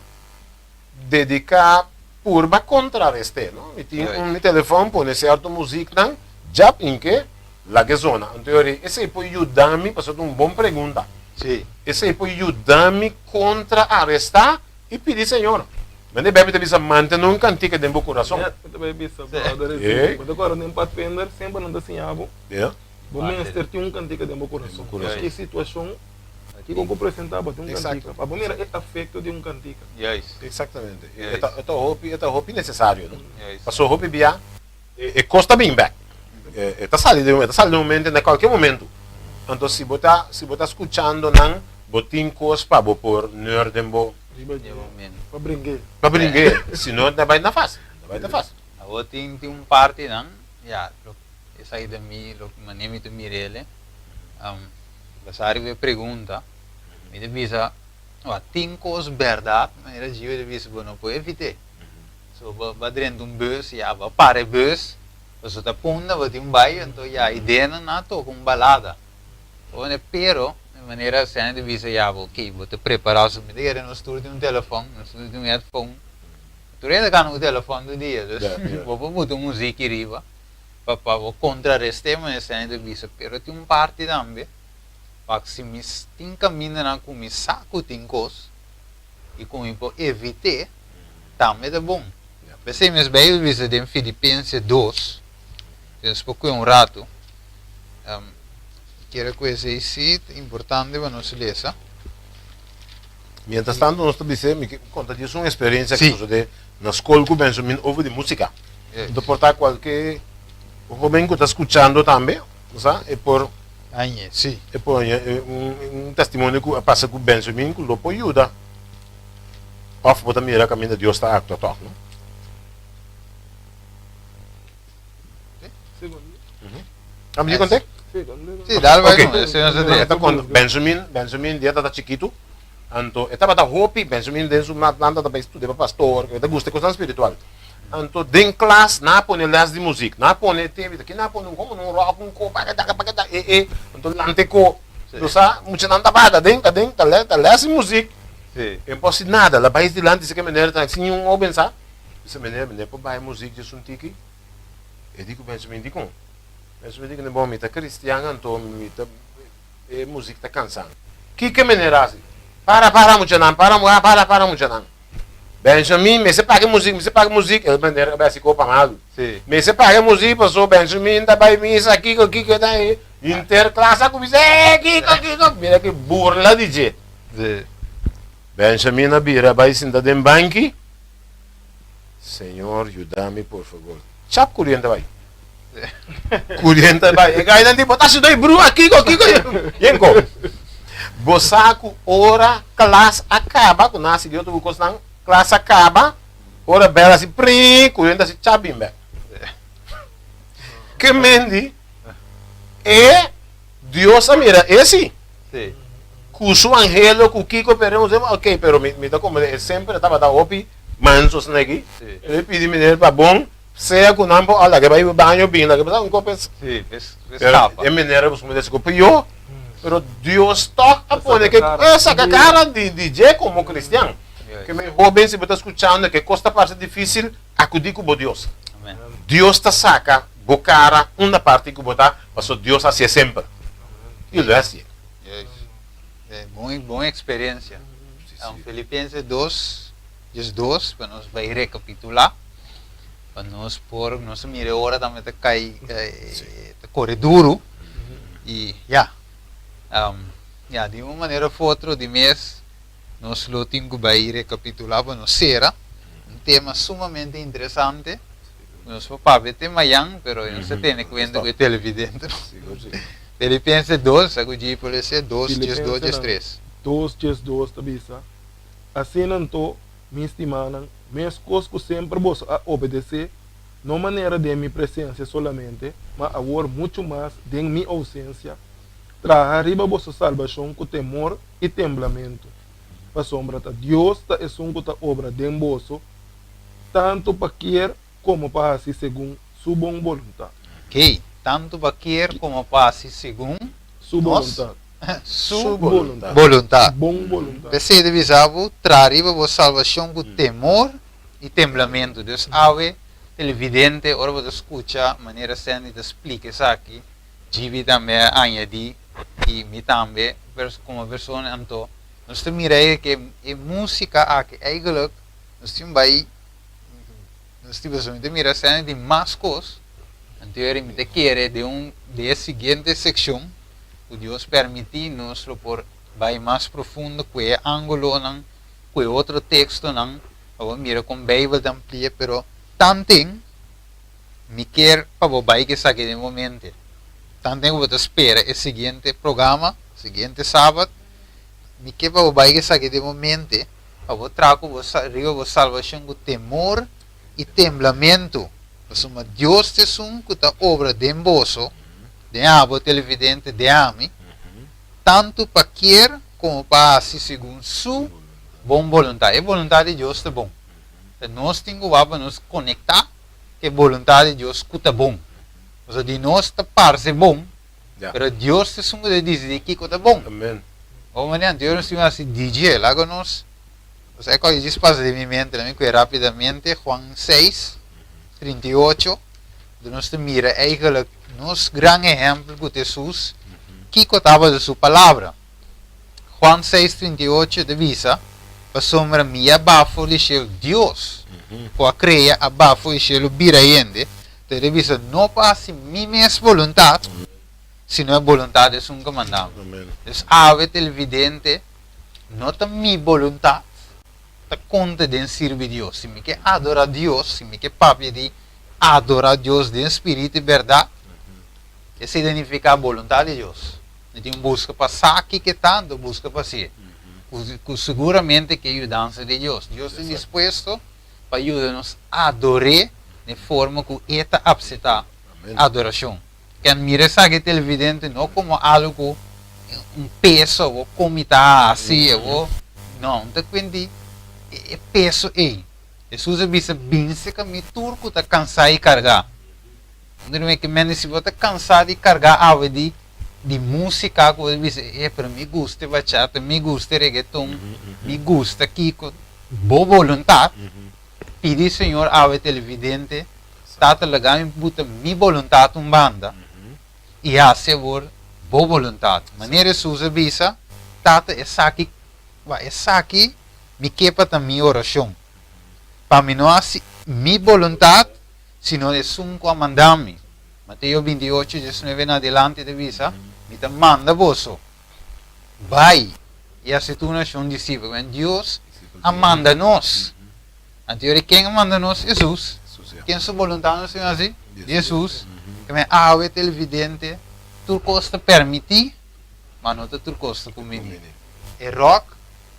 dedicar por para contrarrestar, não? E tem telefone põe certo música, não? Já em que lá que zona, então esse pode ajudar-me para fazer uma boa pergunta. sim, Esse pode ajudar-me contra-arrestar e pedir Senhor. Mas de bem te manter um cantiga dentro do coração. Também bisa, brother. Quando agora nem para defender, sempre não assim abo. Bom, mestre tem cantiga dentro do coração. Que situação que eu apresentava tem cantiga. Para mim é afeto de cantiga. yes, Exatamente. Yes. É roupa necessário, não? yes, Passou roupa bia, e custa bem back. Está salindo um momento, em qualquer momento. Então, se você está escutando, não, botem coisas para pôr nerdembo. Para brincar. Para brincar, senão não vai na fácil. Não vai na fácil. agora tem parte, não? Já, essa aí de mim, o que me tu mirele, basari pergunta, me devisa, tem coisas verdade, mas era jiwa devisa, não pode evitar. So, vai dentro bus, já, vai para bus, você está punta, vai ter bairro, então, já, ideia não tô com balada. Onde, pero, de maneira, se a devisa, já, ok, vou te preparar, se me der no estúdio telefone, no estúdio headphone, tu rende cá no telefone do dia, vou botar música riba, para contrarrestar, mas se a devisa, pero tem parte também, para que se me tem caminho na com me saco tem coisa, e com isso evitar, também é bom. Pensei mesmo bem, eu vi em Filipenses 2, depois um rato, quero conhecer esse importante para nós ler. Mientras tanto, nós também me conta disso uma experiência que Sim. nós de na escola com Benjamin ouve de música. Então, portar qualquer jovem que está escutando também, sabe? E por Sim. um testemunho que passa com Benjamin, que lopo ajuda. Of botar mira caminho de Deus está acto toc, não? Ah, me conta? Sim, dá Ok. vai. Esse é o Então, quando Benjamin dia está chiquito, então, estava da hopi, Benjamin dentro na planta da estudar para pastor, que gosta de coisa espiritual. Então, dentro classe, na pone les de música, na pone TV, que na pone como um rock, um co, então lante co, tu sabe, muito não tá bada, dentro, les de música, Sim. é impossível nada, lá país de lante, se que maneira tá assim um oben sa, essa maneira para baixar música de suntiki, e digo Benjamin digo, Benjamin não bom mita cristiano, então mita música tá cansando. Que maneira assim? Para muito não, para muito não. Benjamin, me se paga música, ele maneira vai se copa mal. Sim. Me se paga música, passou Benjamin, tá vai missa aqui, que tá aí, interclasse, com isso, aqui, mira que burla DJ. Sim. Benjamin na bira, vai sentar em banco. Senhor, ajuda-me, por favor. Chap corrente vai. Corrente vai. E aí, não tem botar-se dois bru aqui, Yenko. Bosaco, ora, classe acaba, quando nasce de outro buco, classe acaba, ora bela se prim, corrente se chabimbe. Que mendi, e Deus mira, esse. Sim. Com o angelo, com o Kiko, ok, pero me dá como, sempre estava da opi, mansos aqui, Sim. ele pediu me para bom, seja com nampo, olha, que vai banho bem, que vai um copo, Sim. Escapa. é mineiro, você me desse copo, eu, pero Deus toca, pone que essa cara de DJ como cristiano, que me jovem se você escutando, que custa parte difícil, acudir com Deus. Amém. Deus te saca, cara, uma parte que botar, mas Deus assim sempre. E lo é assim. Yes. É boa experiência. Então, Filipenses 2, 2, para nós vai recapitular. Para nós pôr, nós mira hora também tá cai, corre duro. E, de uma maneira ou outra, de mês, nós lo temos que vai recapitular para nós será um tema sumamente interessante. Nós vamos para tema yang, pero não se tem cuenta com o televidente. Filipenses 2, a gente pode ser 2, 2, 3. 2, tabisa. Assim não tô, me estimando, minhas coisas sempre vos a obedecer, não maneira de minha presença solamente, mas agora muito mais de minha ausência, traz arriba vossa salvação com temor e temblamento. Para sombra ta Deus ta é ta obra de vosso, tanto para querer como para si segundo sua boa vontade. Ok, tanto para querer como para si segundo Sua Nossa. vontade. sua voluntad. vontade. Bom vontade. Você deve saber, traz arriba vossa salvação com temor e temblamento. Deus, ave, televidente, ora você escuta, maneira sendo de explicar isso aqui, Gibi também añadir, e me também, como pessoa, então, nós temos que a música aqui, eigenlijk, nós temos aí, nós temos mirar sendo de mais coisas, então, eu quero de seguinte secção, o Deus permitir-nos por vai mais profundo com o ângulo, com outro texto, não, mira com a Bíblia amplia, pero tanting, me quer para o vai que saque de momento. Tanting eu espera o seguinte programa, seguinte sábado, me quer para o vai que saque de momento, para o trago, a salvação com temor e temblamento. Mas Deus te sum com a obra de emboço, de abo televidente de ami, tanto para querer como para si segundo sua boa vontade. A vontade de Deus é bom. Nós temos que nos conectar que a vontade de Deus é bom. Ou seja, de nós parece bom, mas Deus é sum de dizer que é bom. Amém. Ou maneira, Deus não assim DJ, lá que nós, ou seja, quando isso passa de minha mente, rapidamente, Juan 6, 38, nós mira eigenlijk nos grande exemplo de Jesus que contava de sua palavra. Juan 6:38 divisa, para sombra minha abafo de seu Deus, para criar abafo de seu biraiende, te divisa não para si minha vontade, sino a vontade de um comandante. Amém. Então, ave televidente, não é minha vontade, tá conta de servir Deus. Se me quer adorar Deus, se me quer papi de adorar Deus de espírito e verdade, essa significa a vontade de Deus. Então busca passar aqui que tanto, busca passar. Seguramente que é a dança de Deus. Deus está disposto para ajudar-nos a adorar de forma que esta aceita a adoração. Quem mira essa televidente não como algo, peso, ou como está assim, ou não, está quente, é peso aí. Jesus avisa bem se que me turco está cansado de carregar. Não é que se você está cansado de carregar algo de música, que você diz, para mim gusta bachata, me gusta reggaeton, me gusta aqui com boa vontade. Pedi Senhor ao televidente, tata legal buta minha vontade um banda e hace por boa vontade. Maneira Jesus avisa, tata essa aqui me quepa também oração. Para mim não é minha vontade, sino é um comandame. Mateus 28, 19 en adelante de visa, me te manda vosso. Vai e hace tu nação discípulo. Deus manda-nos. Anterior, quem manda-nos? Jesus. Quem é sua vontade, Senhor, assim? Jesus. Que me ave televidente, tu costa permitir, mas não tu costa combinir. É rock,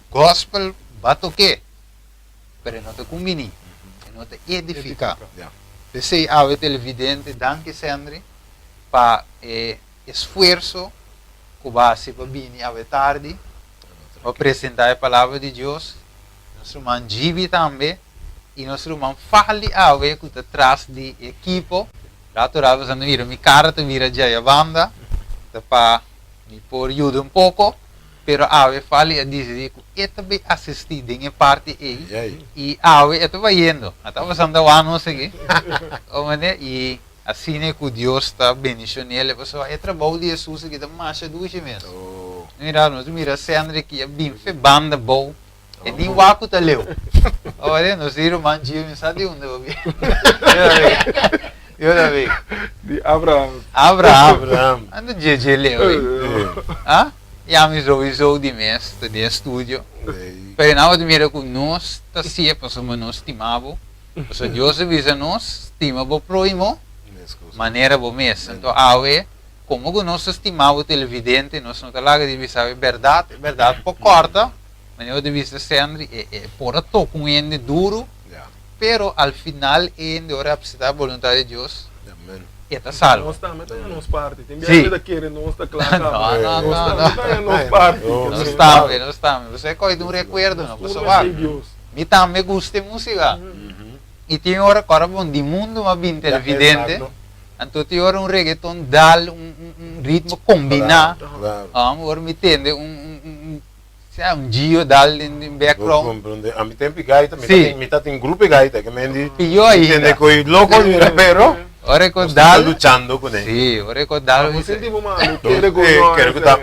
gospel, batoque, mas não te combinir, não te edificar. Você ave televidente, danke Sandri, para esforço, que base para vir a tarde, para apresentar a palavra de Deus, nosso irmão Gibi também, e nosso irmão Fali ave que está atrás de equipo, lá tu estava fazendo vir minha cara, tu vira já a banda, para me pôr ajuda pouco, pero ave Fali a dizer que também assisti em parte aí, e ave estava indo, estava fazendo anos aqui, e assim é que Deus está bendicionando ele, pessoal, é trabalho de Jesus que está mais duas vezes. Mira, Sandra que é bem banda boa. E nem o Aco está leu. Olha, não sei o mantinho, não sabe onde eu vi. Eu não vi. De Abraham. Abraham. Ando de leu. Ah? E a mim sou de mestre, de estúdio. Pero não admira que nós, está sempre, somos nós estimamos. Porque Deus avisa nós, estimamos próximo, maneira bom mesmo. Então, como que nós estimamos o televidente, nós não está de dizer verdade pouco corta. Eu devia sempre por tocar com ele duro, pero al final ele ora precisa da vontade de Deus. E está salvo. Nós também temos parte. Tem vida que não está claro. Não. Nós parte. Não estamos. Você coisa um recuerdo, não posso falar. Me também gusta de música. E tem hora agora bom de mundo, mas bem televidente. Então tem hora reggaeton dá ritmo combinado. Agora me entende Gio dal in background. A mi tempo gaita, mi tá tem grupo gaita que me pior aí. Entende coi louco pero ora com dal luchando com ele. Sim, ora com dal. Você tipo mano, quero que tá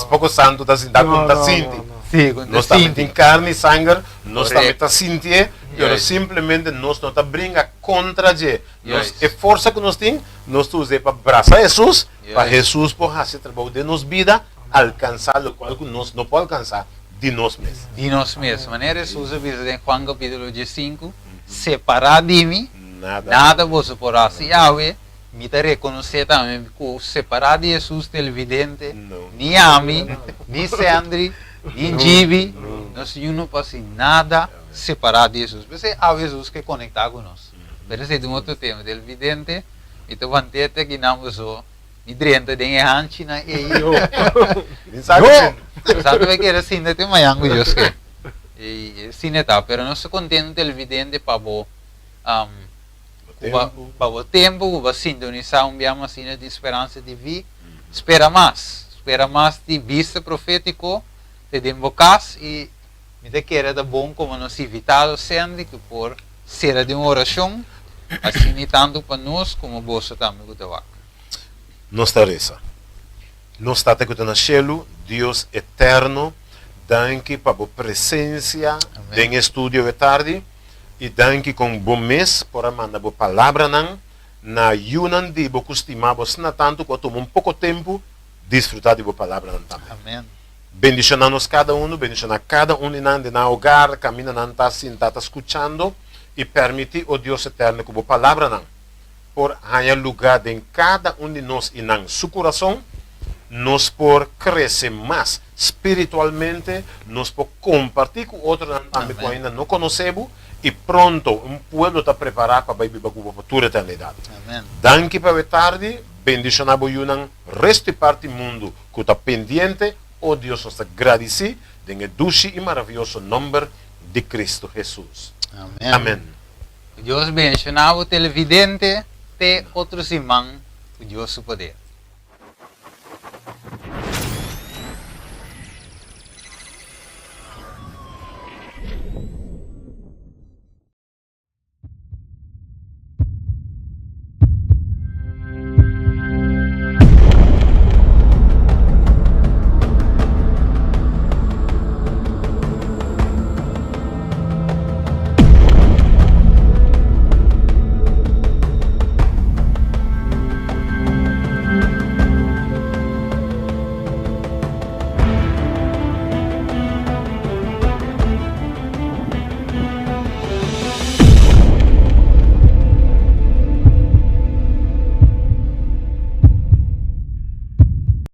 pouco santo, tá sinti. Sim, nós também tem carne e sangue, nós também tá sinti, pero simplesmente nós não tá brinca contra je. Nós é força que nós tem, nós usamos para abraçar Jesus, para Jesus por fazer trabalho de nos vida, alcançar o qual nós não pode alcançar. De nós mesmos. De nós mesmos. Maneira Jesus avisa em Juan capítulo 5, separar de mim, nada você poderá se Yahweh, me te reconhecer também, que separar de Jesus televidente, nem a mim, nem Sandri, nem Gibi, nós não podemos nada separar de Jesus. Mas é Jesus que conecta conosco. Mas esse é um outro tema, televidente, e tu vantete que não sou, me drenta de hanchi na eu. Sabe vai querer cine tem mayango Deus que. E cine tá, pero não se contém televidente para o tempo, para sintonizar biama cine de esperança de vir. Espera mais de vista profético, de invocas e me te querer da bom como nos invitados sempre que por ser de uma oração, assim tanto para nós como você também que te Nós está reza. Nós está te no cielo, Deus eterno, danke para a presença em estúdio de tarde e danke com bom mês por mandar a palavra na yunan de bo costumamos na tanto quanto um pouco tempo desfrutar de a palavra também. Amém. Bendicionamos cada um na hogar, camina nan tá assim, tá escutando e permite o Deus eterno que a palavra não por ganhar lugar em cada de nós e em seu coração, nos por crescer mais espiritualmente, nos por compartilhar com outros que ainda não conhecemos e pronto, pueblo está preparado para viver para a futura eternidade. Amém. Danke para tarde, bendicionamos o resto parte do mundo que está pendiente, oh Deus nos agradece, em o dulce e maravilhoso nome de Cristo Jesus. Amém. Amém. Deus bendicionava o televidente, te outros irmãos, o Deus poder.